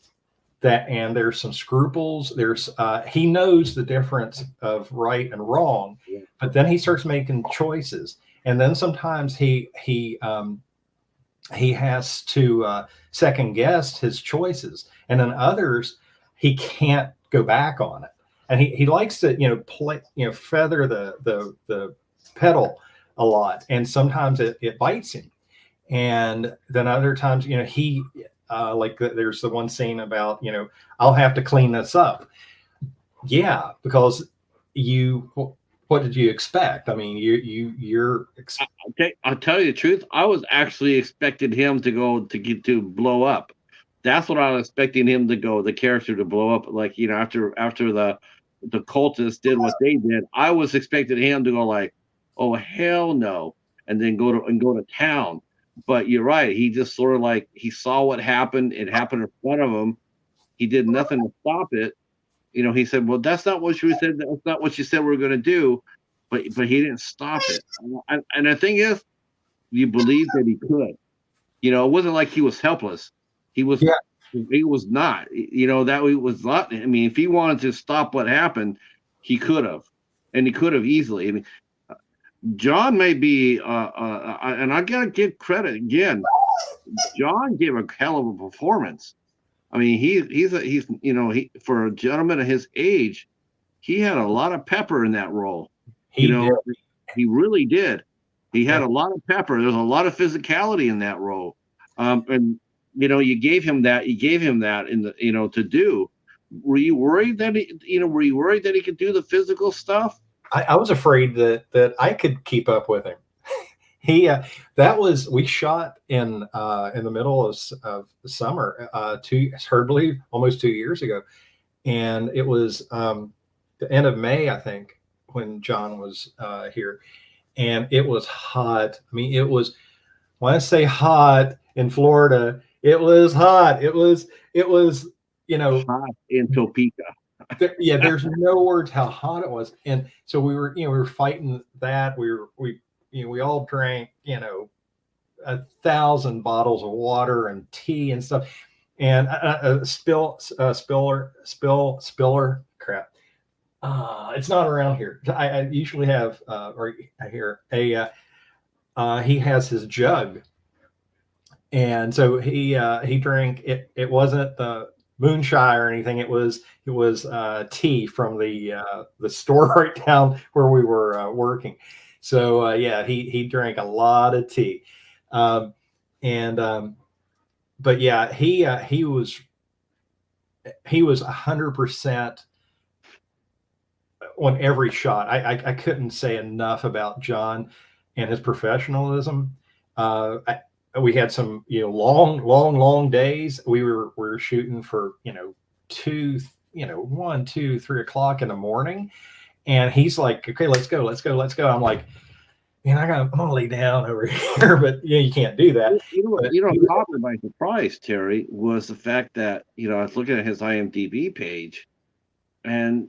that, and there's some scruples. There's he knows the difference of right and wrong, but then he starts making choices, and then sometimes he has to second guess his choices, and then others he can't go back on it, and he likes to play, feather the pedal a lot, and sometimes it bites him, and then other times he like there's the one scene about I'll have to clean this up, because what did you expect? I mean, you're okay, I'll tell you the truth. I was actually expecting him to blow up. That's what I was expecting him to go, the character to blow up. Like, after the cultists did what they did, I was expecting him to go like, oh hell no, and then go to town. But you're right. He just sort of like, he saw what happened. It happened in front of him. He did nothing to stop it. He said, well, that's not what you said. That's not what you said we were going to do. But he didn't stop it. And the thing is, you believe that he could. It wasn't like he was helpless. He was. Yeah. He was not. That he was not. I mean, if he wanted to stop what happened, he could have, and he could have easily. I mean, John may be, and I gotta give credit again. John gave a hell of a performance. I mean, he's for a gentleman of his age, he had a lot of pepper in that role. He really did. He had a lot of pepper. There's a lot of physicality in that role, and you gave him that. You gave him that in the to do. Were you worried that he could do the physical stuff? I was afraid that I could keep up with him. We shot in the middle of the summer, almost 2 years ago, and it was the end of May, I think, when John was here, and it was hot. I mean, when I say hot in Florida, it was hot. It was hot in Topeka. There's no words how hot it was, and so we were fighting that. We all drank 1,000 bottles of water and tea and stuff, and spiller crap. It's not around here. I usually have or I hear he has his jug, And so he drank it. It wasn't the moonshine or anything. It was tea from the store right down where we were working. So yeah, he drank a lot of tea, um, and but yeah, he was 100% on every shot. I couldn't say enough about John and his professionalism. We had some long days. We were shooting for 1, 2, 3 o'clock in the morning, and he's like, okay, let's go. I'm like, man, I'm gonna lay down over here, but you can't do that. But What caught me by surprise, Terry, was the fact that I was looking at his IMDb page, and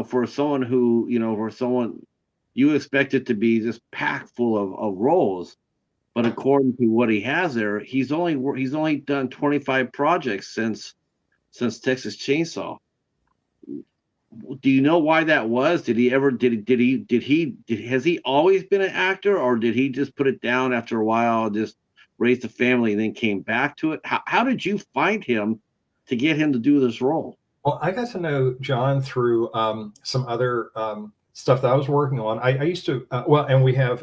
for someone who you expect it to be just packed full of roles, but according to what he has there, he's only done 25 projects since Texas Chainsaw. Do you know why that was? Has he always been an actor, or did he just put it down after a while, just raised a family, and then came back to it? How did you find him to get him to do this role? Well, I got to know John through some other stuff that I was working on. I used to and we have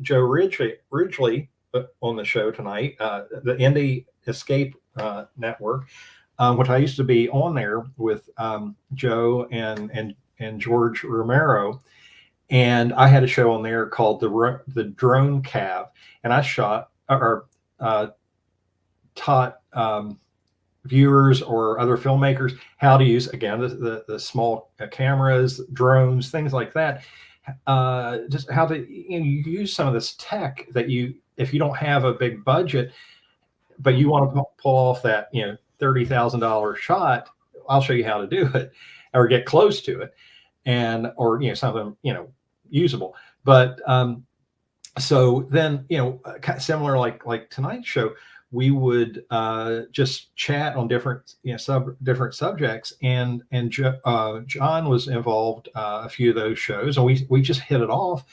Joe Ridgely on the show tonight, the Indie Escape Network, which I used to be on there with Joe and George Romero, and I had a show on there called the Drone Cav, and I shot or taught viewers or other filmmakers how to use, again, the small cameras, drones, things like that. Just how to you use some of this tech that if you don't have a big budget, but you want to pull off that $30,000 shot, I'll show you how to do it, or get close to it, or something usable. But so then similar like tonight's show, we would just chat on different different subjects, and John was involved a few of those shows, and we just hit it off,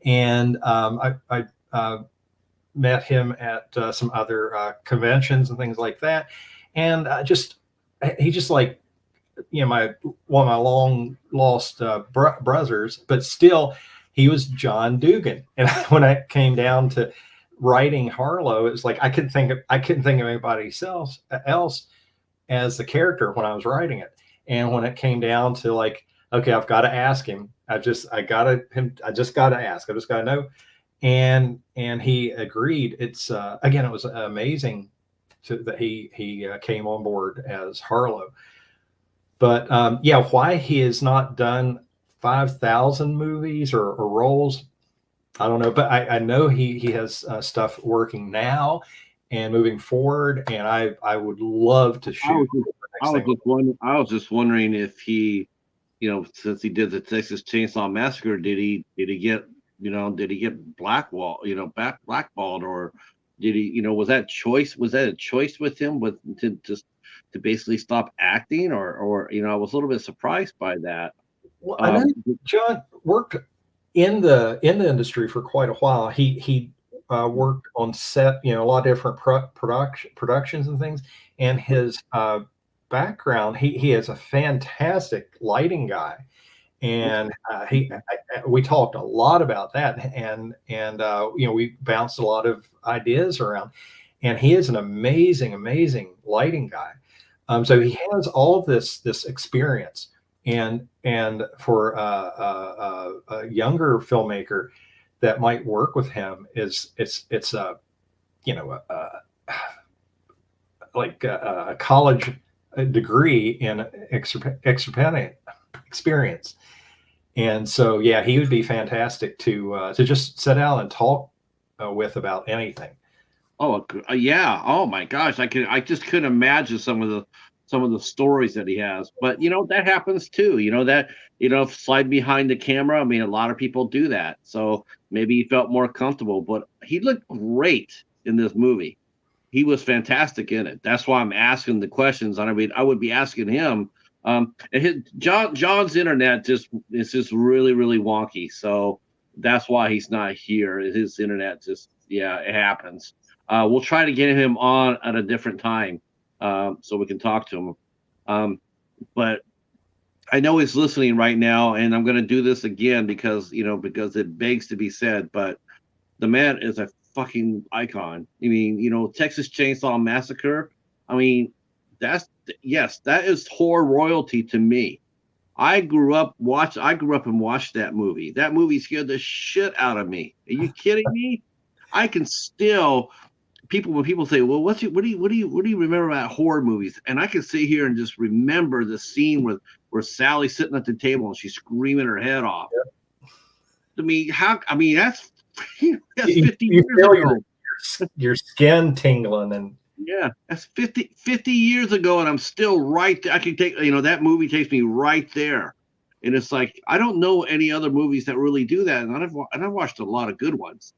and I met him at some other conventions and things like that, and he just like one of my long lost brothers, but still he was John Dugan. And when I came down to writing Harlow, it was like I couldn't think of anybody else as the character when I was writing it. And when it came down to like, okay, I've got to ask him. I just got to ask. I just got to know. And he agreed. It's again, it was amazing that he came on board as Harlow. But why he has not done 5,000 movies or roles, I don't know. But I know he has stuff working now and moving forward, and I would love to shoot. I was just wondering if he, since he did the Texas Chainsaw Massacre, did he get blackballed, or did he, was that a choice with him to basically stop acting, or I was a little bit surprised by that. Well, I know John worked in the industry for quite a while. He worked on set, a lot of different productions and things, and his background, he is a fantastic lighting guy. And we talked a lot about that, and we bounced a lot of ideas around, and he is an amazing lighting guy. So he has all this experience, and for a younger filmmaker that might work with him, it's like a college degree in experience. And so, yeah, he would be fantastic to just sit down and talk with about anything. Oh, yeah. Oh my gosh, I just couldn't imagine some of the stories that he has. But that happens too. Slide behind the camera. I mean, a lot of people do that. So maybe he felt more comfortable. But he looked great in this movie. He was fantastic in it. That's why I'm asking the questions. I mean, I would be asking him. And John's internet is just really, really wonky. So that's why he's not here. His internet it happens. We'll try to get him on at a different time so we can talk to him. But I know he's listening right now, and I'm going to do this again because it begs to be said. But the man is a fucking icon. I mean, Texas Chainsaw Massacre. I mean, that is horror royalty to me. I grew up and watched that movie. That movie scared the shit out of me. Are you kidding me? I can still when people say, "Well, what do you remember about horror movies?" And I can sit here and just remember the scene where Sally's sitting at the table and she's screaming her head off. Yeah. That's 50 years ago. Your skin tingling, and yeah, that's 50 years ago, and I'm still right there. I can take, that movie takes me right there. And it's like, I don't know any other movies that really do that. And I've watched a lot of good ones,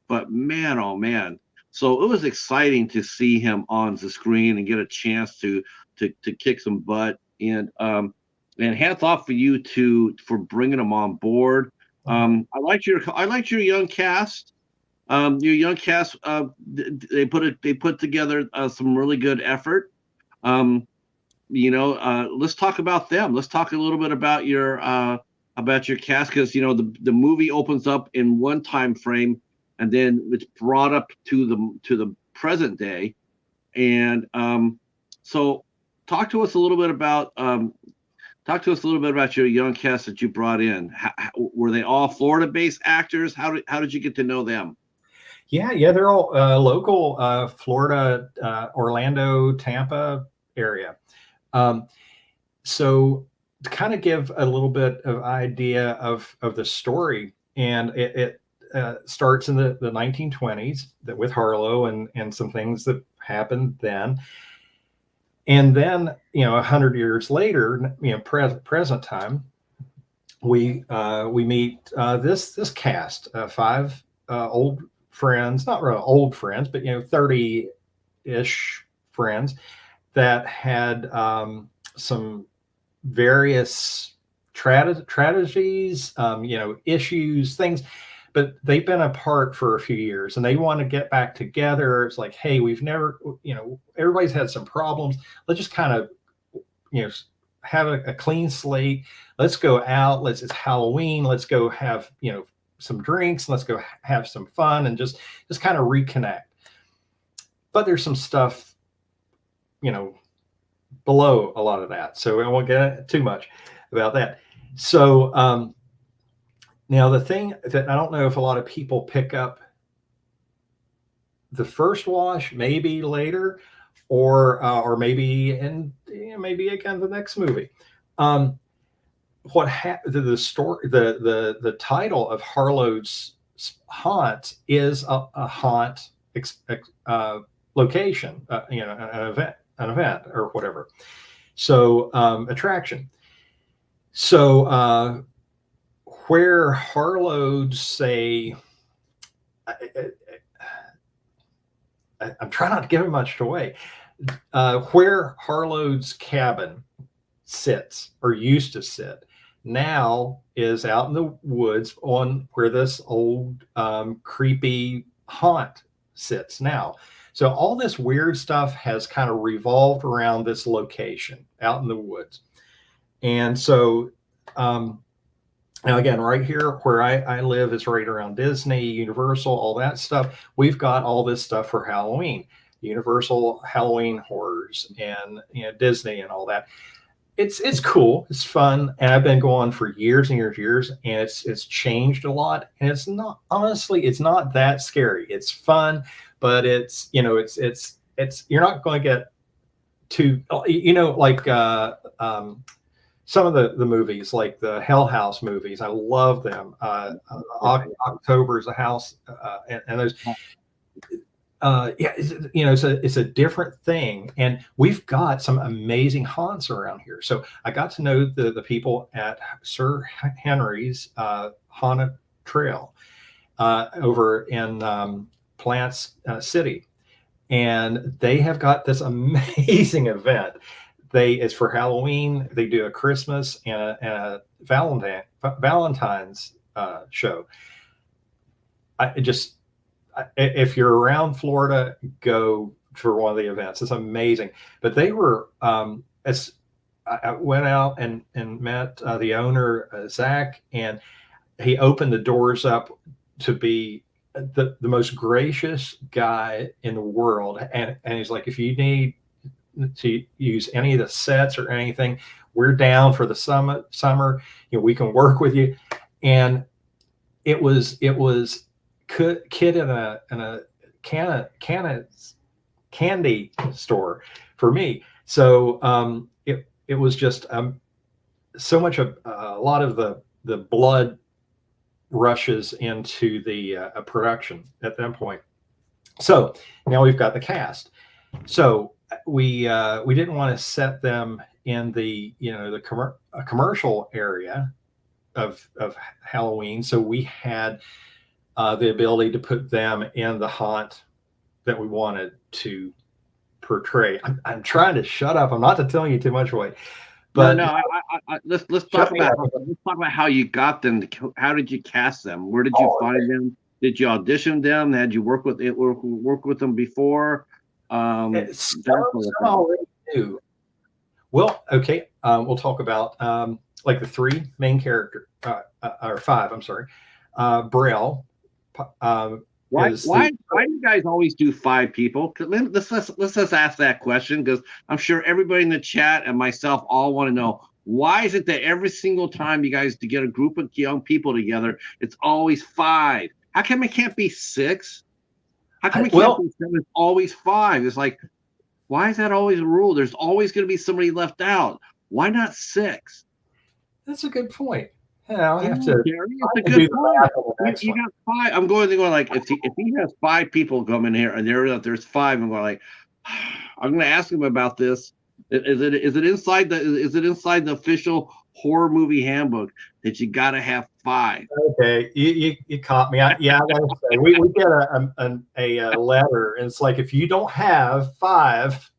but man, oh man. So it was exciting to see him on the screen and get a chance to kick some butt. And hats off for you for bringing him on board. I liked your young cast. Your young cast, they put together some really good effort. Let's talk about them. Let's talk a little bit about your cast, because the movie opens up in one time frame, and then it's brought up to the present day, and so talk to us a little bit about your young cast that you brought in. Were they all Florida-based actors? How did you get to know them? Yeah, they're all local, Florida, Orlando, Tampa area. So to kind of give a little bit of idea of the story, and it starts in the 1920s with Harlow and some things that happened then. And then, 100 years later, present time, we meet this cast, 5 old friends, not really old friends, but 30-ish friends that had some various tragedies, issues, things, but they've been apart for a few years and they want to get back together. It's like, hey, we've never, everybody's had some problems. Let's just kind of, have a clean slate. Let's go out. It's Halloween. Let's go have, some drinks. Let's go have some fun and just kind of reconnect. But there's some stuff, below a lot of that. So I won't get too much about that. So now the thing that I don't know if a lot of people pick up the first watch, maybe later, or maybe maybe again the next movie. The story, the title of Harlow's Haunt is a haunt location, an event or whatever. So attraction. So where Harlow's say, I'm trying not to give it much away. Where Harlow's cabin sits or used to sit now is out in the woods on where this old creepy haunt sits now. So all this weird stuff has kind of revolved around this location out in the woods. And so now again, right here where I live is right around Disney, Universal, all that stuff. We've got all this stuff for Halloween, Universal Halloween horrors, and Disney and all that. It's cool, it's fun, and I've been going for years and years, and it's changed a lot. And it's not, honestly, it's not that scary. It's fun, but it's you're not going to get too like some of the movies, like the Hell House movies. I love them. October's a House, and those. It's a different thing, and we've got some amazing haunts around here. So I got to know the people at Sir Henry's Haunted Trail over in Plants City, and they have got this amazing event. It's for Halloween. They do a Christmas and a Valentine's show. if you're around Florida, go for one of the events. It's amazing. But they were, as I went out and met the owner, Zach, and he opened the doors up to be the most gracious guy in the world. And he's like, if you need to use any of the sets or anything, we're down for the summer. You know, we can work with you. And it was kid in a candy store for me. So it was just so much of a lot of the blood rushes into the production at that point. So now we've got the cast. So we didn't want to set them in the commercial area of Halloween. So we had the ability to put them in the haunt that we wanted to portray. I'm trying to shut up. I'm not to tell you too much away. But let's talk about how you got them. How did you cast them? Where did you find them? Did you audition them? Had you work with them before? Some already do. Well, okay. We'll talk about like the three main character, or five. I'm sorry. Braille. Why do you guys always do 5 people? Let's just ask that question, because I'm sure everybody in the chat and myself all want to know, why is it that every single time you guys to get a group of young people together, it's always 5? How come it can't be 6? How come it can't be 7? It's always 5. It's like, why is that always a rule? There's always going to be somebody left out. Why not 6? That's a good point. Yeah, I'll have to. It's a good point. You got 5. I'm going to go like, if he has 5 people coming here and there's 5, I'm going like, I'm going to ask him about this. Is it inside the official horror movie handbook that you got to have 5? Okay, you caught me. I gotta say, we get a letter, and it's like, if you don't have 5,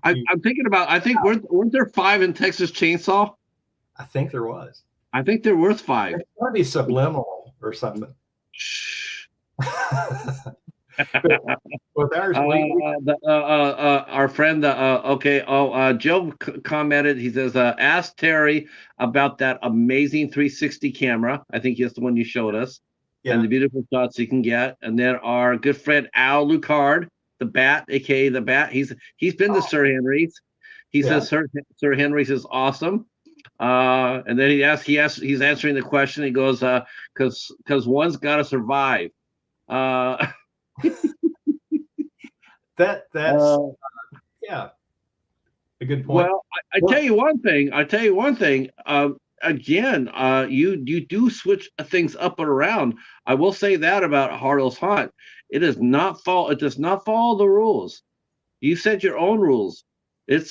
I'm thinking about. I think weren't there 5 in Texas Chainsaw? I think there was. I think they're worth 5. It's going to be subliminal or something. With ours, our friend, Joe commented. He says, "Ask Terry about that amazing 360 camera. I think it's the one you showed us, and the beautiful shots you can get." And then our good friend Al Lucard, the Bat, aka the Bat. He's been to Sir Henry's. He says Sir Henry's is awesome. And then he's answering the question. He goes, because one's got to survive. That's a good point. Well, I tell you one thing. Again, you do switch things up and around. I will say that about Harlow's Haunt. It does not follow the rules. You set your own rules.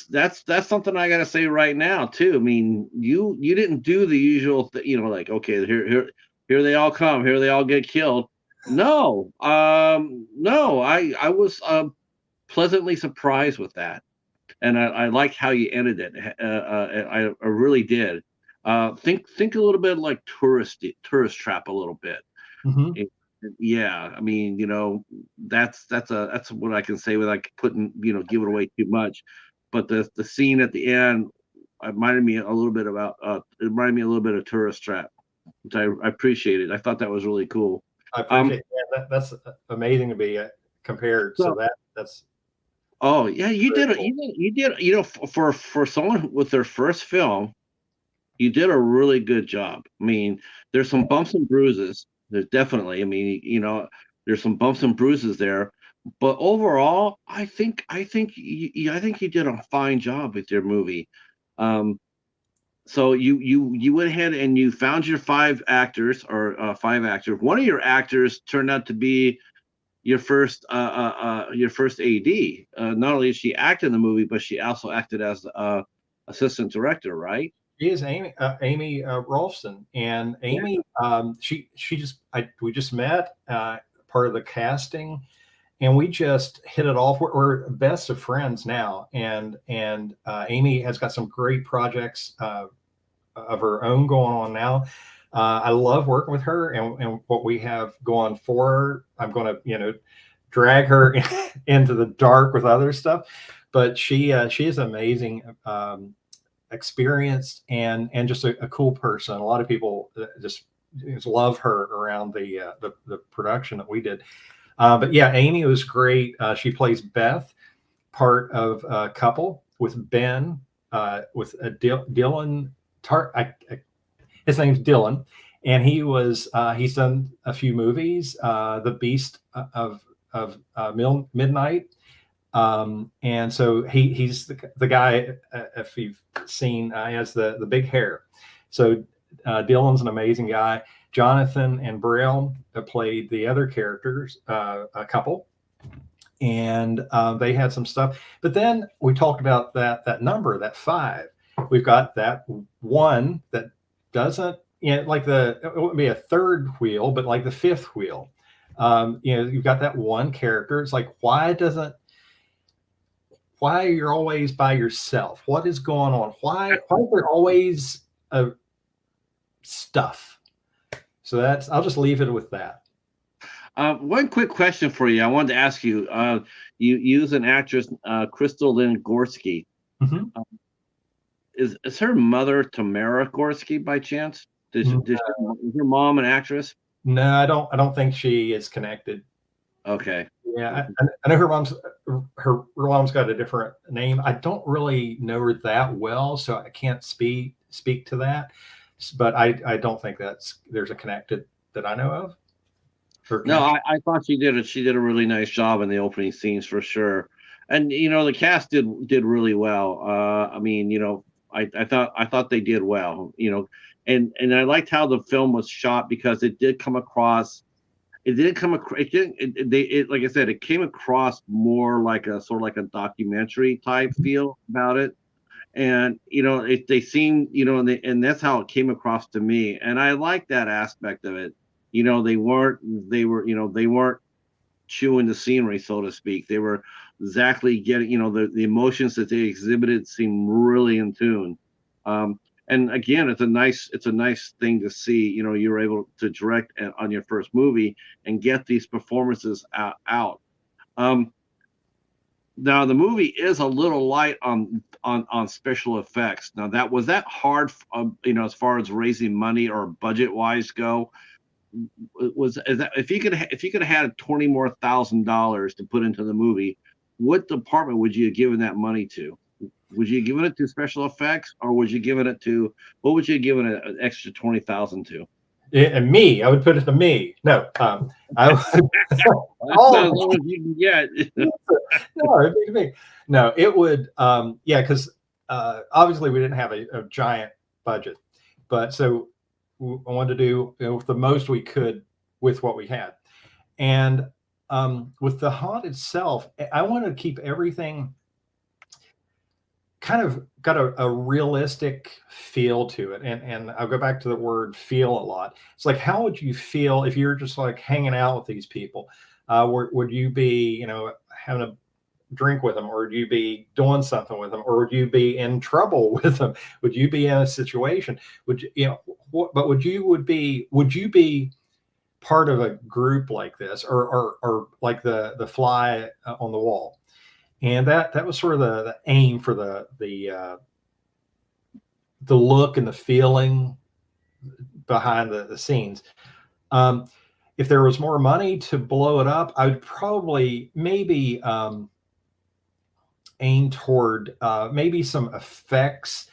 That's something I gotta say right now too. I mean, you didn't do the usual like, okay, here they all come, here they all get killed. No, I was pleasantly surprised with that, and I like how you ended it. I really did. Think a little bit like Tourist Trap a little bit. Mm-hmm. Yeah, I mean, that's what I can say without putting giving away too much. But the scene at the end reminded me a little bit of Tourist Trap, which I appreciated. I thought that was really cool. I appreciate that. That's amazing to be compared. So that's. Oh yeah, you did. For someone with their first film, you did a really good job. I mean, there's some bumps and bruises. There's definitely. I mean, there's some bumps and bruises there. But overall, I think you did a fine job with your movie. So you went ahead and you found your 5 actors or 5 actors. One of your actors turned out to be your first AD. Not only did she act in the movie, but she also acted as assistant director, right? She is Amy Rolfson, and Amy. We just met, part of the casting. And we just hit it off. We're best of friends now, and Amy has got some great projects of her own going on now. I love working with her and what we have going for her. I'm going to, drag her into the dark with other stuff, but she is amazing, experienced, and just a cool person. A lot of people just love her around the production that we did. But yeah, Amy was great. She plays Beth, part of a couple with Ben, with Dylan his name's Dylan, and he's done a few movies, The Beast of Midnight, and so he's the guy. If you've seen, he has the big hair. So Dylan's an amazing guy. Jonathan and Braille played the other characters, a couple, and they had some stuff. But then we talked about that number, that 5. We've got that one that doesn't, like it wouldn't be a third wheel, but like the 5th wheel. You've got that one character. It's like, why you're always by yourself? What is going on? Why is there always stuff? So I'll just leave it with that. One quick question for you. I wanted to ask you. You use an actress, Crystal Lynn Gorski. Mm-hmm. Is her mother Tamara Gorski by chance? Is her mom an actress? No, I don't think she is connected. Okay. Yeah, I know her mom's got a different name. I don't really know her that well, so I can't speak to that. But I don't think there's a connected that I know of. No, I thought she did a really nice job in the opening scenes for sure, and the cast did really well. I mean, I thought they did well, and I liked how the film was shot because it did come across. Like I said, it came across more like a sort of like a documentary type feel about it, and they seemed, and that's how it came across to me, and I like that aspect of it. They weren't chewing the scenery, so to speak. They were exactly getting, the emotions that they exhibited seemed really in tune. And again, it's a nice thing to see. You're able to direct on your first movie and get these performances out. Now the movie is a little light on special effects. Now was that hard, as far as raising money or budget wise go? If you could have had $20,000 more to put into the movie, what department would you have given that money to? Would you have given it to special effects, or would you given it to what would you have given an extra $20,000 to? And me, I would put it to me. No, I would. All you can get. No, it'd be me. No, it would. Because obviously we didn't have a giant budget, but so I wanted to do the most we could with what we had, and with the haunt itself, I wanted to keep everything kind of got a realistic feel to it, and I'll go back to the word feel a lot. It's like, how would you feel if you're just like hanging out with these people? Would you be having a drink with them, or would you be doing something with them, or would you be in trouble with them? Would you be in a situation? Would you be part of a group like this, or like the fly on the wall? And that was sort of the aim for the look and the feeling behind the scenes. If there was more money to blow it up, I would probably maybe aim toward maybe some effects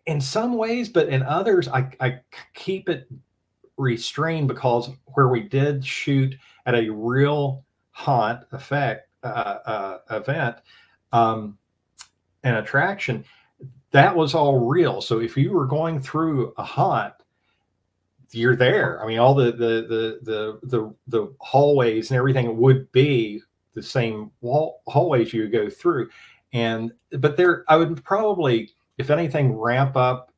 in some ways, but in others, I keep it restrained, because where we did shoot at a real haunt effect event, an attraction, that was all real. So if you were going through a haunt, you're there. I mean, all the hallways and everything would be the same hallways you would go through. But there, I would probably, if anything, ramp up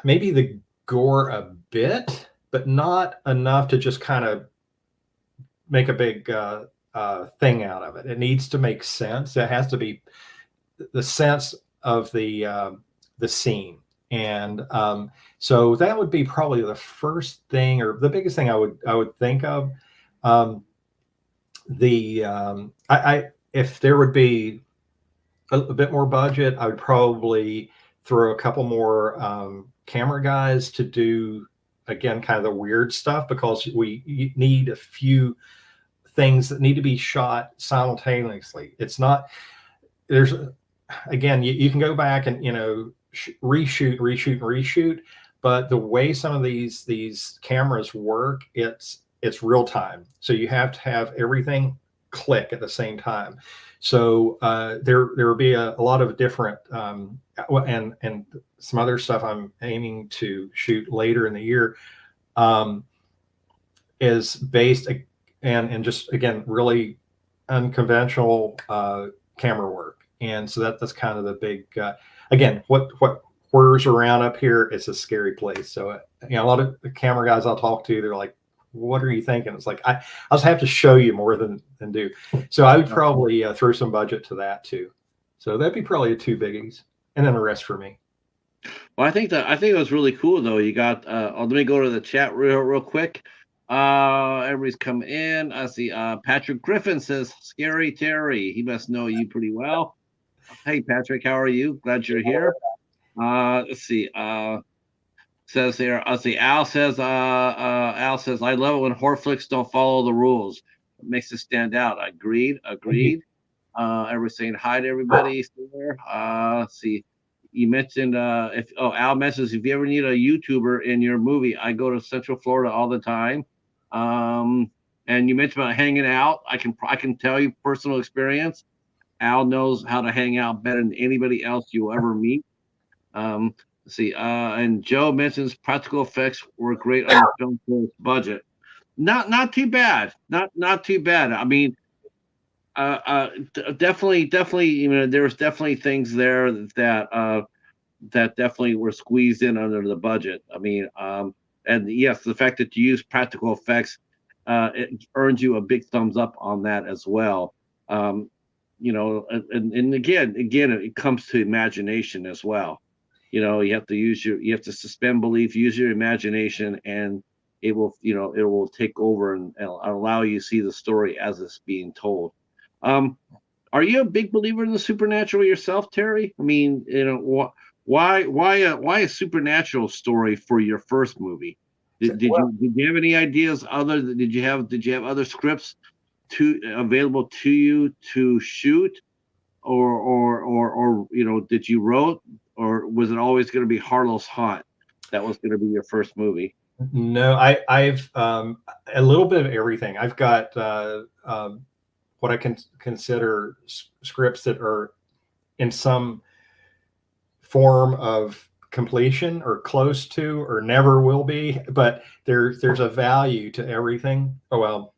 maybe the gore a bit, but not enough to just kind of make a big thing out of it. It needs to make sense. It has to be, the sense of the scene. And so that would be probably the first thing, or the biggest thing I would think of. If there would be a bit more budget, I would probably throw a couple more camera guys to do, again, kind of the weird stuff, because we need a few things that need to be shot simultaneously. It's not, there's, again, you can go back and, reshoot, but the way some of these cameras work, it's real time. So you have to have everything click at the same time. So there will be a lot of different and some other stuff I'm aiming to shoot later in the year is based and just, again, really unconventional camera work. And so that's kind of the big again, what whirs around up here. It's a scary place. So a lot of the camera guys I'll talk to, they're like, what are you thinking? It's like, I just have to show you more than do. So I would probably throw some budget to that too. So that'd be probably the two biggies, and then the rest for me. Well, I think it was really cool though. You got let me go to the chat real quick. Everybody's come in. I see Patrick Griffin says, "Scary Terry." He must know you pretty well. Hey Patrick, how are you? Glad you're here. Let's see. Says here, I see Al says, I love it when horror flicks don't follow the rules. It makes it stand out. Agreed. Everybody's saying hi to everybody there. Let's see. You mentioned Al mentions, if you ever need a YouTuber in your movie, I go to Central Florida all the time. And you mentioned about hanging out. I can tell you personal experience. Al knows how to hang out better than anybody else you'll ever meet. Let's see, and Joe mentions practical effects were great on the film for budget. Not too bad. Not too bad. I mean, definitely, there's definitely things there that definitely were squeezed in under the budget. I mean, and yes, the fact that you use practical effects, it earns you a big thumbs up on that as well. And again, it comes to imagination as well. You have to suspend belief, use your imagination, and it will take over and allow you to see the story as it's being told. Are you a big believer in the supernatural yourself, Terry? I mean, why a supernatural story for your first movie? Did you have any ideas did you have other scripts available to you to shoot, or did you wrote? Or was it always going to be Harlow's Haunt? That was going to be your first movie. No, I've a little bit of everything. I've got what I can consider scripts that are in some form of completion or close to, or never will be. But there's a value to everything. Oh well,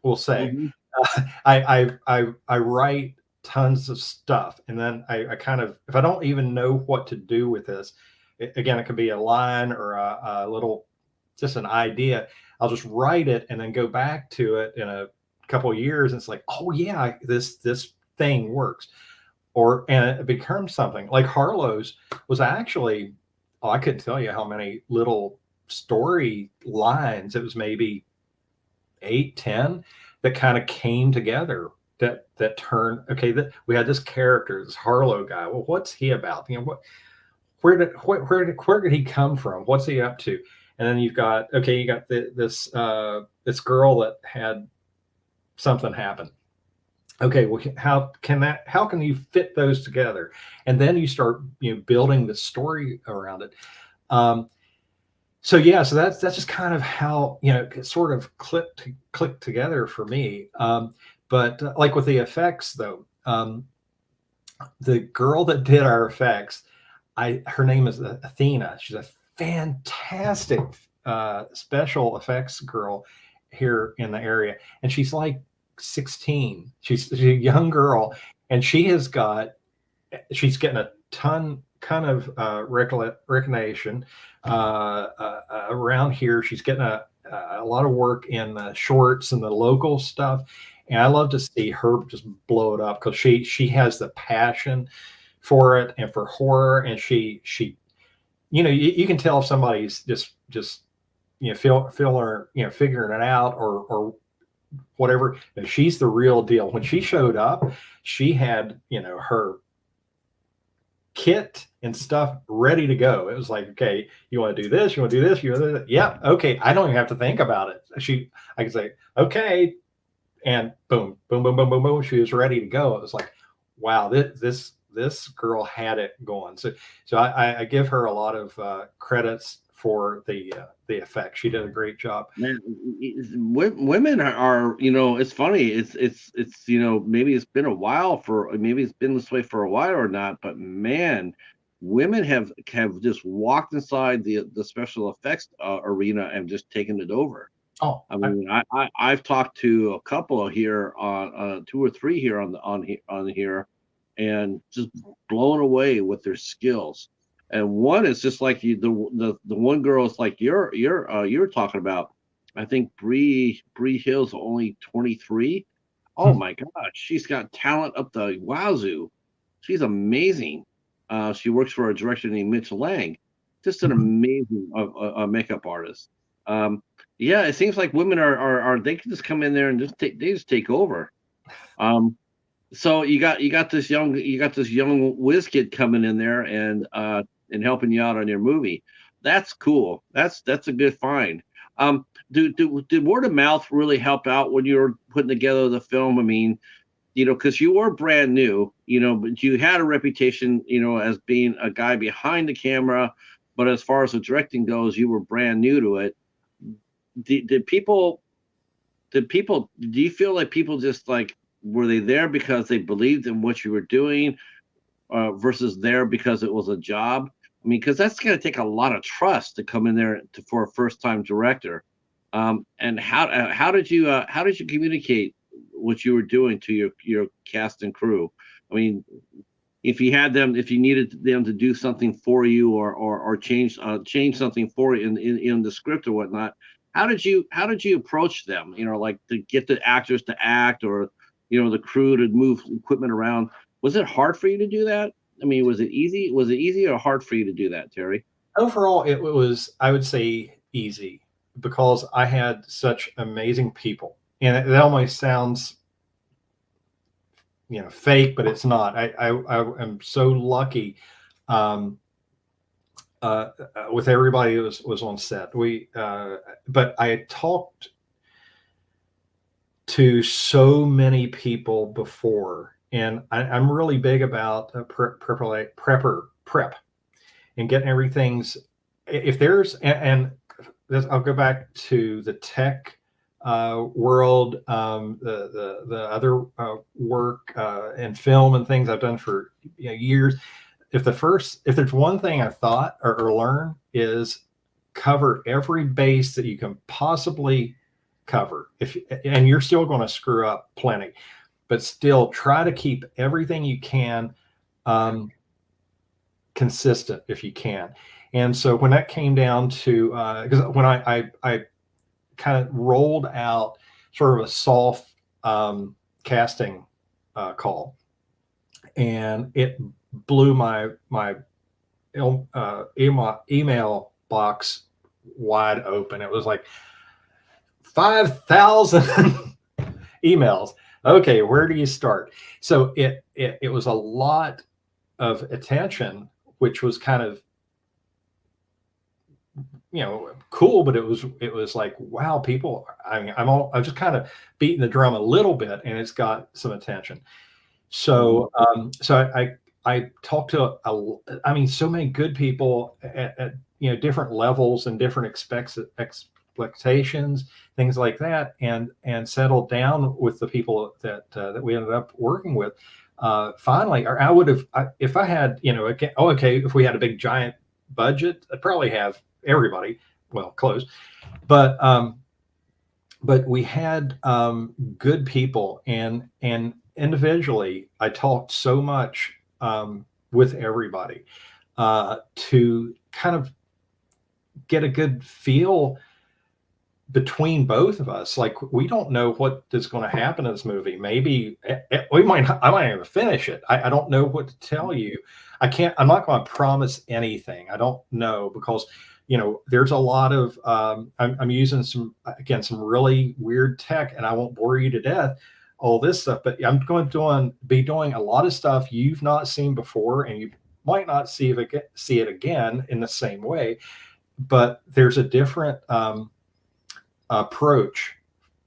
we'll say. Mm-hmm. I write tons of stuff, and then I kind of, if I don't even know what to do with this, again, it could be a line or a little, just an idea, I'll just write it and then go back to it in a couple of years, and it's like, oh yeah, this thing works, and it becomes something. Like Harlow's was actually, I couldn't tell you how many little story lines, it was maybe 8, 10 that kind of came together. That turn, okay, that we had this character, this Harlow guy. Well, what's he about? Where did he come from? What's he up to? And then you got this girl that had something happen. Okay, well, how can you fit those together? And then you start building the story around it. So that's just kind of how it sort of clicked together for me. But like with the effects, though, the girl that did our effects, her name is Athena. She's a fantastic special effects girl here in the area, and she's like 16. She's a young girl, and she's getting a ton of recognition around here. She's getting a lot of work in the shorts and the local stuff. And I love to see her just blow it up, because she has the passion for it and for horror. And she, you can tell if somebody's just, figuring it out or whatever. She's the real deal. When she showed up, she had, her kit and stuff ready to go. It was like, okay, you want to do this? You want to do this? You want to do that? Yeah. Okay. I don't even have to think about it. I can say, okay. And boom, boom, boom, boom, boom, boom. She was ready to go. It was like, wow, this girl had it going. So I give her a lot of credits for the effect. She did a great job. Man, women are, it's funny. It's maybe it's been a while maybe it's been this way for a while or not, but man, women have just walked inside the special effects arena and just taken it over. Oh, I mean, I've talked to a couple here on 2 or 3 here on here, and just blown away with their skills. And one is just like the one girl is like you're talking about. I think Bree Hill's only 23. Oh my gosh, she's got talent up the wazoo. She's amazing. She works for a director named Mitch Lang, just an amazing makeup artist. Yeah, it seems like women are they can just come in there and just take over. So you got this young whiz kid coming in there and helping you out on your movie. That's cool. That's a good find. Did word of mouth really help out when you were putting together the film? I mean, because you were brand new, but you had a reputation, as being a guy behind the camera. But as far as the directing goes, you were brand new to it. Do you feel like people just like, were they there because they believed in what you were doing versus there because it was a job? I mean, because that's going to take a lot of trust to come in there for a first-time director. And how did you communicate what you were doing to your cast and crew? I mean, if you needed them to do something for you or change something for you in the script or whatnot, how did you approach them? Like to get the actors to act or the crew to move equipment around. Was it hard for you to do that? I mean, was it easy? Was it easy or hard for you to do that, Terry? Overall, it was, I would say, easy because I had such amazing people, and it almost sounds, fake, but it's not. I am so lucky with everybody that was on set. But I had talked to so many people before, and I'm really big about prep and getting everything's. If there's and I'll go back to the tech world, the other work in film and things I've done for years. If there's one thing I've thought or learned is cover every base that you can possibly cover. And you're still going to screw up plenty, but still try to keep everything you can consistent if you can. And so when that came down to because when I kind of rolled out sort of a soft casting call, and it blew my email box wide open. It was like 5,000 emails. Okay, where do you start? So it was a lot of attention, which was kind of cool, but it was like, wow, people. I mean, I'm just kind of beating the drum a little bit, and it's got some attention. So I talked to so many good people at different levels and different expectations, things like that, and settled down with the people that we ended up working with. Finally, or I would have, if I had, if we had a big giant budget, I'd probably have everybody, well, close, but we had good people, and individually, I talked so much with everybody to kind of get a good feel between both of us, like, we don't know what is going to happen in this movie. Maybe I might not even finish it. I don't know what to tell you. I'm not going to promise anything. I don't know, because, there's a lot of, I'm using some really weird tech, and I won't bore you to death, all this stuff, but I'm going to be doing a lot of stuff you've not seen before, and you might not see it again in the same way, but there's a different, approach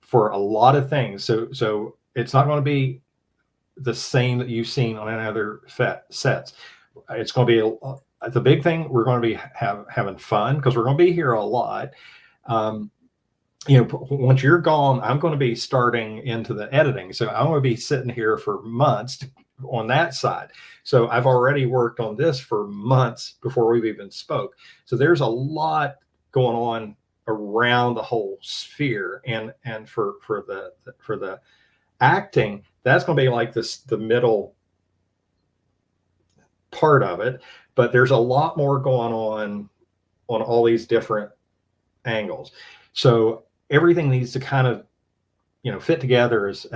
for a lot of things. So it's not going to be the same that you've seen on any other sets. It's going to be the big thing. We're going to be having fun, because we're going to be here a lot. Once you're gone, I'm going to be starting into the editing. So I'm going to be sitting here for months on that side. So I've already worked on this for months before we've even spoke. So there's a lot going on around the whole sphere, and for the acting, that's going to be like the middle part of it, but there's a lot more going on all these different angles. So everything needs to kind of fit together as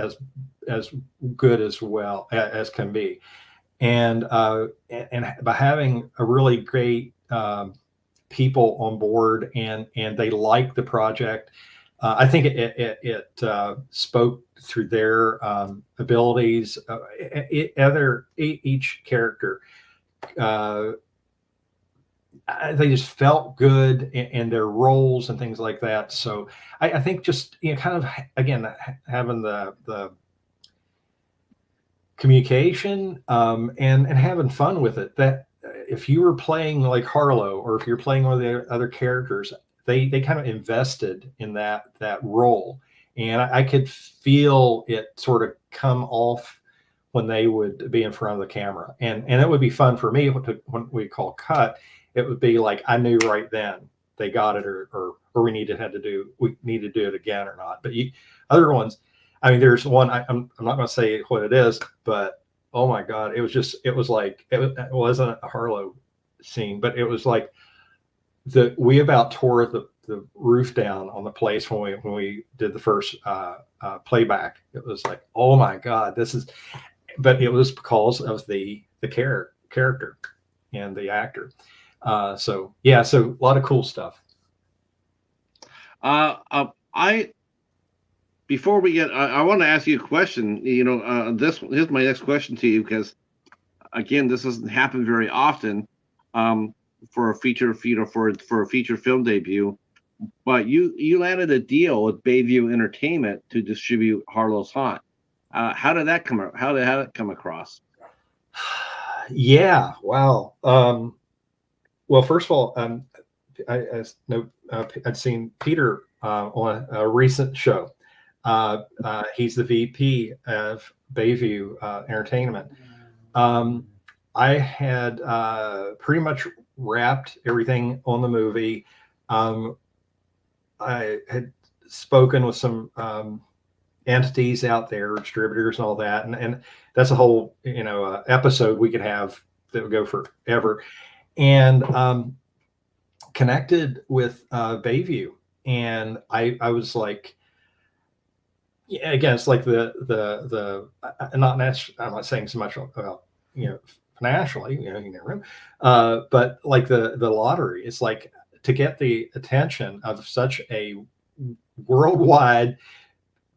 good as well as can be, and by having a really great people on board, and they like the project. I think it spoke through their abilities. Each character, they just felt good in their roles and things like that. So I think just kind of, again, having the communication, and having fun with it. That if you were playing like Harlow, or if you're playing one of the other characters, they kind of invested in that role, and I could feel it sort of come off when they would be in front of the camera, and it would be fun for me when we call cut. It would be like, I knew right then they got it, or we need to do it again or not. But other ones, I mean, there's one, I'm not going to say what it is, but oh my God, it was like, it wasn't a Harlow scene, but it was like we about tore the roof down on the place when we did the first playback. It was like, oh my God, but it was because of the character and the actor. So a lot of cool stuff. Before we get, I want to ask you a question. Here's my next question to you, because again, this doesn't happen very often, for a feature for a feature film debut. But you landed a deal with BayView Entertainment to distribute Harlow's Haunt. How did that come? How did that come across? Yeah. Wow. Well, first of all, I'd seen Peter on a recent show. He's the VP of BayView Entertainment. I had pretty much wrapped everything on the movie. I had spoken with some entities out there, distributors and all that, and that's a whole episode we could have that would go forever. And connected with BayView, and I was like, yeah, again, it's like the I'm not saying so much about financially, you never know, but like the lottery, it's like, to get the attention of such a worldwide,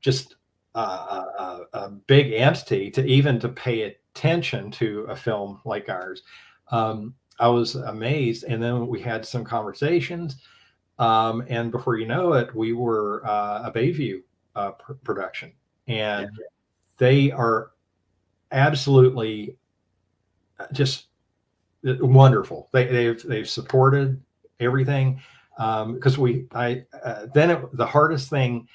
just a big entity, to pay attention to a film like ours. I was amazed, and then we had some conversations, and before you know it, we were a BayView production, and they are absolutely just wonderful. They've supported everything, because the hardest thing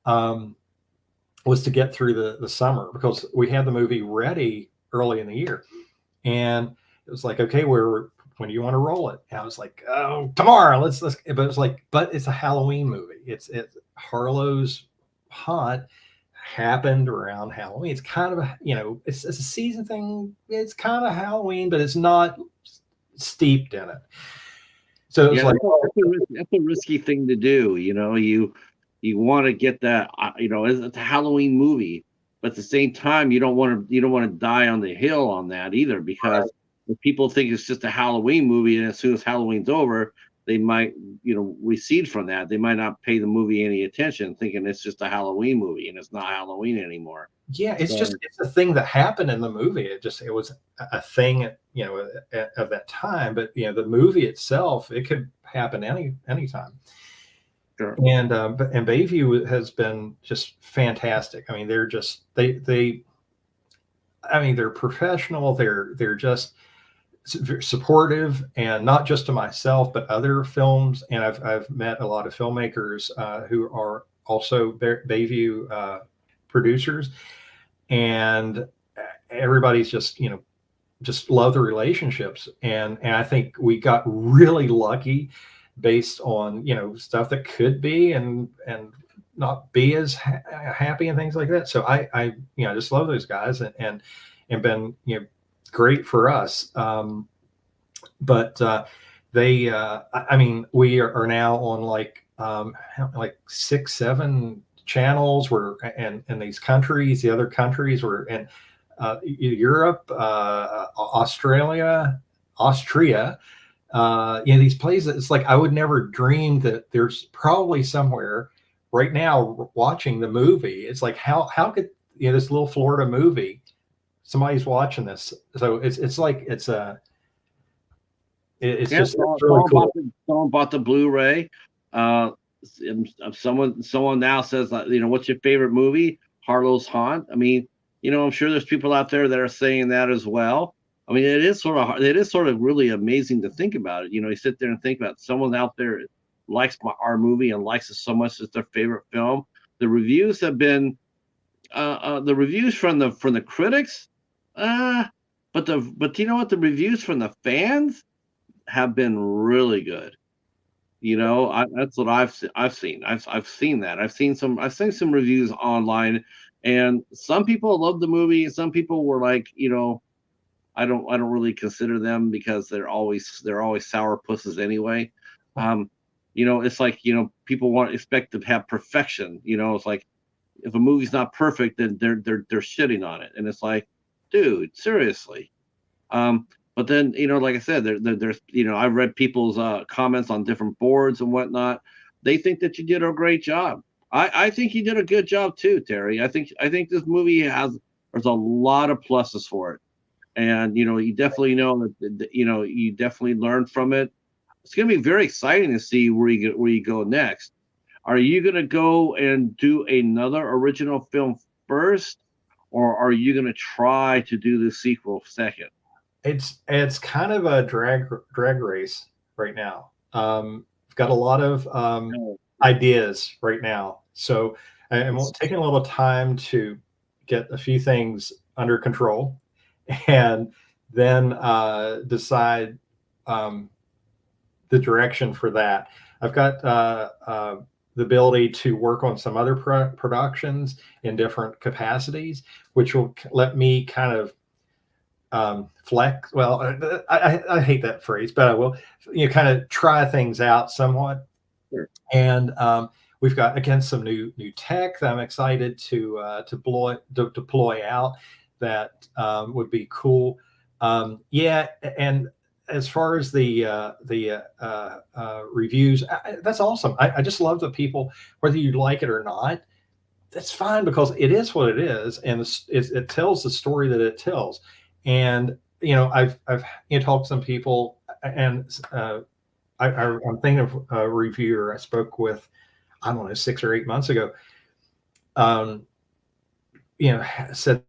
was to get through the summer, because we had the movie ready early in the year, and it was like, okay, when do you want to roll it? And I was like, oh, tomorrow. Let's. But it was like, but it's a Halloween movie. It's Harlow's Haunt happened around Halloween. It's kind of it's a season thing. It's kind of Halloween, but it's not steeped in it. So it was that's a risky thing to do. You want to get that, it's a Halloween movie, but at the same time, you don't want to die on the hill on that either, because if people think it's just a Halloween movie, and as soon as Halloween's over, they might, recede from that. They might not pay the movie any attention, thinking it's just a Halloween movie and it's not Halloween anymore. Yeah, it's So, just it's a thing that happened in the movie. It was a thing, of that time. But the movie itself, it could happen anytime. sure. And BayView has been just fantastic. I mean, they're just I mean, they're professional. They're just supportive, and not just to myself, but other films. And I've met a lot of filmmakers who are also BayView producers, and everybody's just just love the relationships. And I think we got really lucky based on stuff that could be and not be as happy and things like that. So I just love those guys, and been great for us. But they I mean, we are now on like 6-7 channels. We're in these countries, the other countries were in Europe, Australia, Austria, these places. It's like I would never dream that there's probably somewhere right now watching the movie. It's like how could this little Florida movie, somebody's watching this. So it's like it's just really cool. Someone bought the Blu-ray. Someone now says, what's your favorite movie? Harlow's Haunt. I mean, I'm sure there's people out there that are saying that as well. I mean, it is sort of really amazing to think about it. You sit there and think about it. Someone out there likes our movie and likes it so much it's their favorite film. The reviews have been the reviews from the critics, but you know what? The reviews from the fans have been really good. That's what I've seen. I've seen that. I've seen some reviews online, and some people love the movie, and some people were like, I don't really consider them, because they're always sourpusses anyway. It's like, people expect to have perfection. It's like, if a movie's not perfect, then they're shitting on it, and it's like, dude, seriously. But then, like I said, there's, I've read people's comments on different boards and whatnot. They think that you did a great job. I think you did a good job too, Terry. I think this movie there's a lot of pluses for it, and you definitely know that you definitely learned from it. It's going to be very exciting to see where you go next. Are you going to go and do another original film first, or are you going to try to do the sequel second? It's kind of a drag race right now. I've got a lot of ideas right now, so I'm taking a little time to get a few things under control, and then decide the direction for that. I've got the ability to work on some other productions in different capacities, which will let me kind of flex. Well, I hate that phrase, but I will, kind of try things out somewhat. Sure. And we've got, again, some new tech that I'm excited to deploy out. That would be cool. Yeah, and as far as the reviews, that's awesome. I just love the people, whether you like it or not. That's fine, because it is what it is, and it tells the story that it tells. And I've talked to some people, and I'm thinking of a reviewer I spoke with, I don't know, 6 or 8 months ago. Said,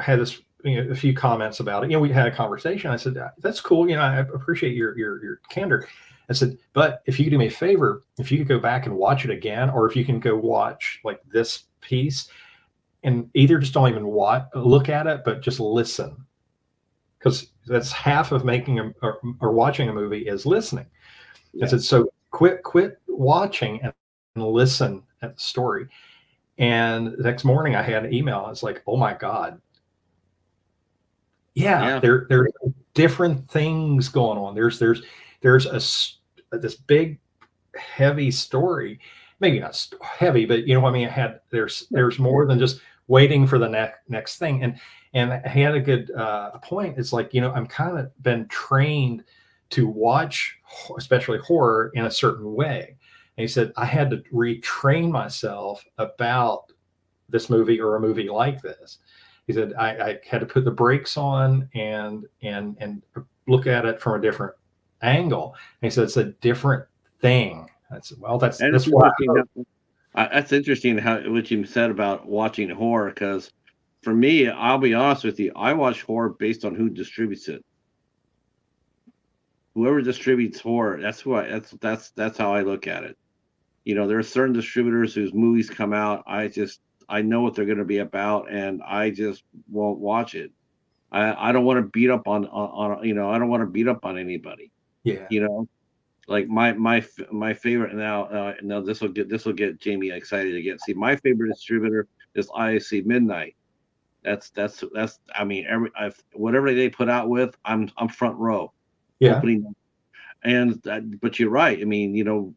had this, a few comments about it. We had a conversation. I said, that's cool. I appreciate your candor. I said, but if you could do me a favor, if you could go back and watch it again, or if you can go watch like this piece, and either just don't even look at it, but just listen, because that's half of making or watching a movie is listening. Yeah. I said, so quit watching and listen at the story. And the next morning I had an email. I was like, oh my God. Yeah. There are different things going on. There's this big heavy story, maybe not heavy, but you know what I mean. It had there's more than just waiting for the next thing, and he had a good point. It's like, you know, I'm kind of been trained to watch, especially horror, in a certain way. And he said I had to retrain myself about this movie or a movie like this. He said I had to put the brakes on and look at it from a different angle. And he said it's a different thing. I said, well, that's what that's interesting how what you said about watching horror, because for me, I'll be honest with you, I watch horror based on who distributes it. Whoever distributes horror, that's how I look at it. You know, there are certain distributors whose movies come out, I know what they're going to be about, and I just won't watch it. I don't want to beat up on you know, I don't want to beat up on anybody. Yeah. You know, like my favorite now this will get Jamie excited again. See, my favorite distributor is IAC Midnight. That's I mean, whatever they put out with, I'm front row. Yeah. Opening them. And but you're right. I mean, you know,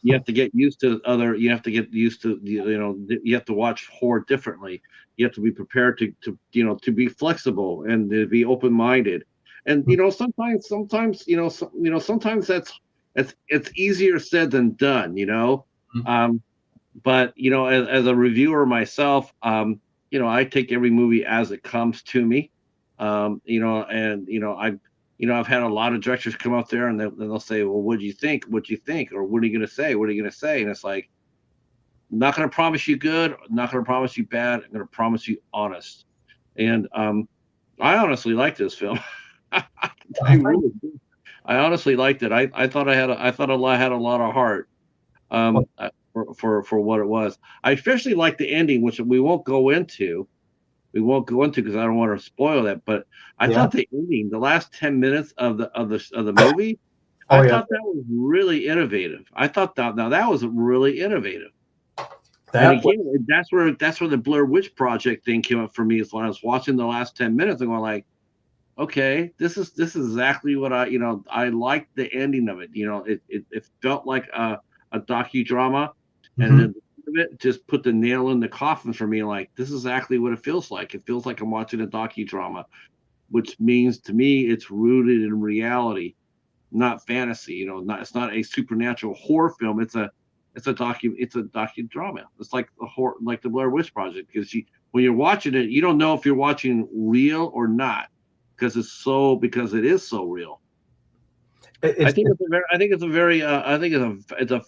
you have to get used to you have to get used to, you know, you have to watch horror differently. You have to be prepared to you know, to be flexible and to be open-minded. And you know, sometimes sometimes it's easier said than done, you know. But you know, as a reviewer myself, you know, I take every movie as it comes to me. You know, and I've had a lot of directors come out there and they'll say, well, what do you think? What do you think? Or what are you going to say? What are you going to say? And it's like, I'm not going to promise you good. I'm not going to promise you bad. I'm going to promise you honest. And I honestly like this film. I really do. I honestly liked it. I thought I had a lot of heart for what it was. I especially liked the ending, which we won't go into. Because I don't want to spoil that. But I thought the ending, the last 10 minutes of the movie, I thought that was really innovative. I thought that was really innovative. And again, that's where the Blair Witch Project thing came up for me. Is when I was watching the last 10 minutes and going like, okay, this is exactly what I liked the ending of it. You know, it felt like a docudrama, and then it just put the nail in the coffin for me. Like, this is exactly what it feels like. It feels like I'm watching a docudrama, which means to me it's rooted in reality, not fantasy. You know, it's not a supernatural horror film. It's a docudrama. It's like the Blair Witch Project, because when you're watching it, you don't know if you're watching real or not, because it is so real. I think it's a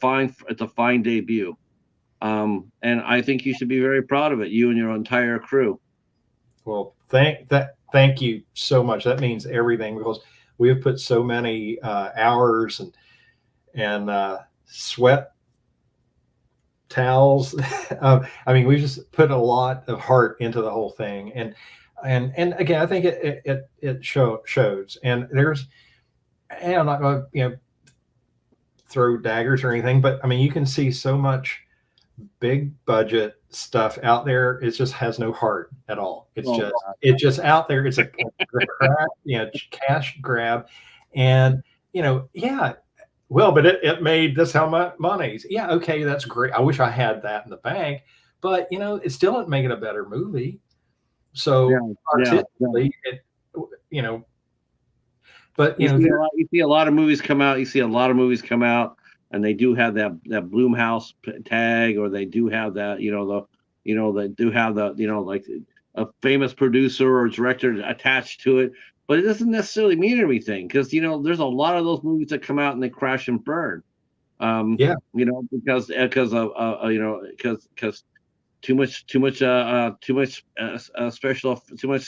fine debut. And I think you should be very proud of it, you and your entire crew. Well, thank you so much. That means everything, because we have put so many hours and sweat towels. I mean, we just put a lot of heart into the whole thing, and again, I think it shows. And I'm not going to throw daggers or anything, but I mean, you can see so much big budget stuff out there. It just has no heart at all. It's just out there. It's a cash grab, and well, but it made this how much money. Yeah, okay, that's great. I wish I had that in the bank, but it still didn't make it a better movie. So artistically, but you see a lot of movies come out. And they do have that Blumhouse tag, or they do have that, they do have like a famous producer or director attached to it. But it doesn't necessarily mean anything, because there's a lot of those movies that come out and they crash and burn. Because too much special, too much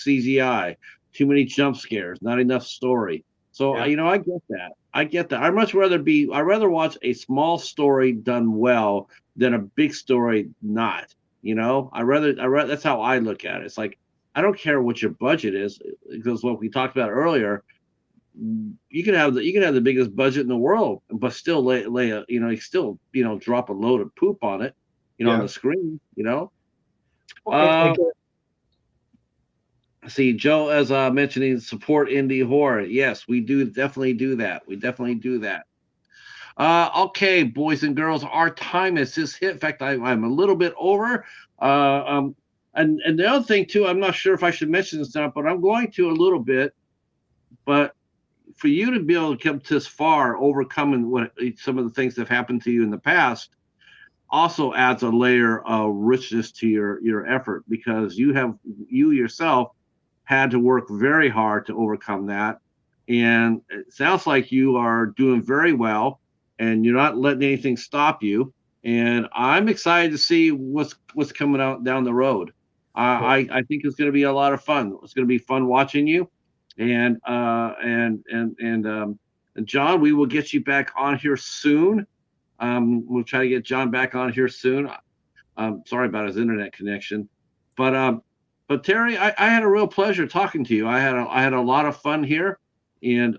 CGI, too many jump scares, not enough story. So I get that. I'd rather watch a small story done well than a big story not. I rather that's how I look at it. It's like, I don't care what your budget is, because what we talked about earlier, you can have the biggest budget in the world, but still drop a load of poop on it, on the screen, See, Joe, as mentioning, support indie horror. Yes, we do definitely do that. Okay, boys and girls, our time has just hit. In fact, I'm a little bit over. And the other thing too, I'm not sure if I should mention this now, but I'm going to a little bit. But for you to be able to come this far, overcoming what some of the things that have happened to you in the past, also adds a layer of richness to your effort, because you yourself had to work very hard to overcome that. And it sounds like you are doing very well, and you're not letting anything stop you. And I'm excited to see what's coming out down the road. I think it's going to be a lot of fun. It's going to be fun watching you. And John, we will get you back on here soon. We'll try to get John back on here soon. Sorry about his internet connection, but Terry, I had a real pleasure talking to you. I had a lot of fun here, and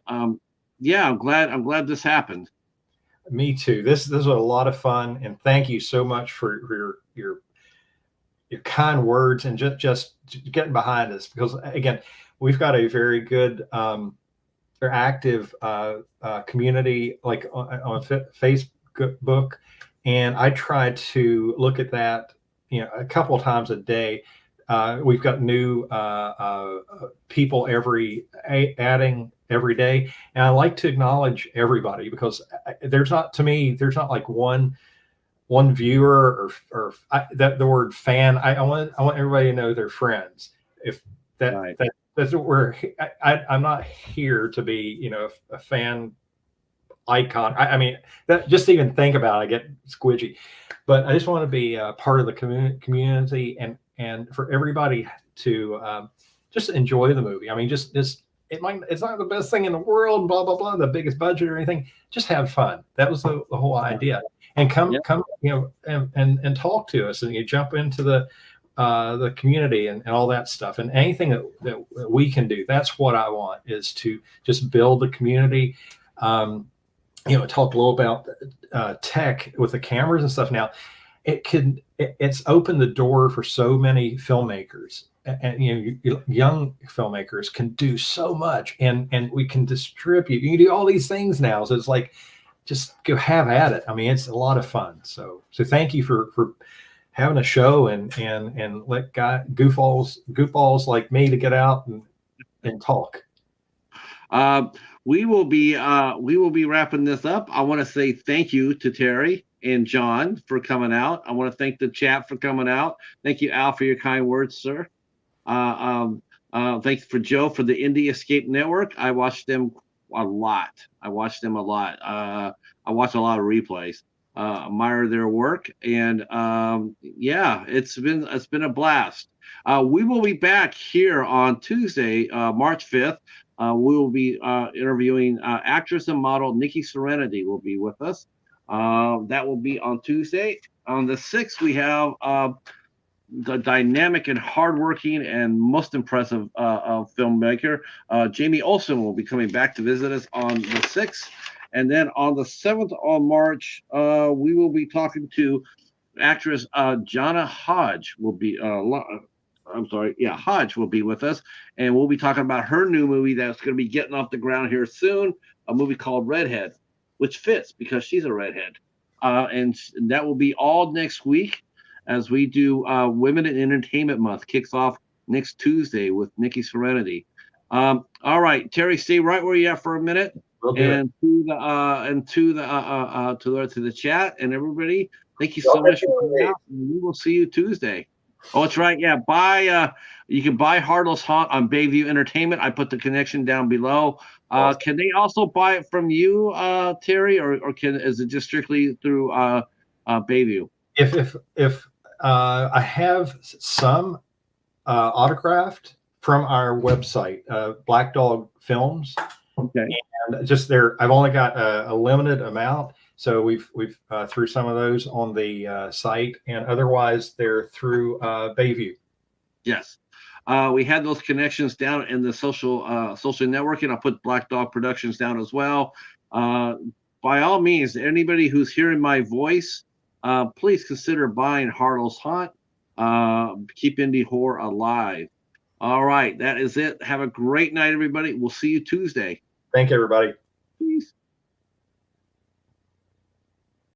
yeah, I'm glad this happened. Me too. This was a lot of fun, and thank you so much for your kind words and just getting behind us, because again, we've got a very good very active community, like on Facebook, and I try to look at that, a couple of times a day. We've got new people adding every day, and I like to acknowledge everybody, because there's not like one viewer or that the word fan. I want everybody to know they're friends. If that, Right. that's what we're. I'm not here to be a fan icon. I mean, that just to even think about it, I get squidgy. But I just want to be a part of the community, and for everybody to just enjoy the movie. I mean, just it's not the best thing in the world, blah blah blah, the biggest budget or anything. Just have fun. That was the whole idea. And come and talk to us, and you jump into the community and all that stuff, and anything that we can do. That's what I want, is to just build the community. Talk a little about tech with the cameras and stuff. Now, it's opened the door for so many filmmakers, and young filmmakers can do so much, and we can distribute. You can do all these things now, so it's like, just go have at it. I mean, it's a lot of fun. So thank you for having a show and let goofballs like me to get out and talk. We will be wrapping this up. I want to say thank you to Terry and John for coming out. I want to thank the chat for coming out. Thank you, Al, for your kind words, sir. Thanks for Joe for the Indie Escape Network. I watched them a lot. I watch a lot of replays. Admire their work, and yeah, it's been a blast. We will be back here on Tuesday, March 5th. We will be interviewing actress and model Nikki Serenity will be with us. That will be on Tuesday. On the 6th, we have the dynamic and hardworking and most impressive filmmaker, Jamie Olsen, will be coming back to visit us on the 6th. And then on the 7th of March, we will be talking to actress Jonna Hodge will be Hodge will be with us, and we'll be talking about her new movie that's going to be getting off the ground here soon, a movie called Redhead, which fits because she's a redhead. And that will be all next week as we do Women in Entertainment Month. Kicks off next Tuesday with Nikki Serenity. All right, Terry, stay right where you're at for a minute. And to the chat and everybody, thank you so much for coming out. And we will see you Tuesday. Oh, that's right. Yeah, you can buy Harlow's Haunt on BayView Entertainment. I put the connection down below. Can they also buy it from you, Terry, or is it just strictly through BayView? If I have some autographed from our website, Black Dog Films. Okay. And just I've only got a limited amount, so we've threw some of those on the site, and otherwise they're through BayView. Yes, we had those connections down in the social networking. I'll put Black Dog Productions down as well. By all means, anybody who's hearing my voice, please consider buying Harlow's Haunt. Keep indie horror alive. All right, that is it. Have a great night, everybody. We'll see you Tuesday. Thank you, everybody. Peace.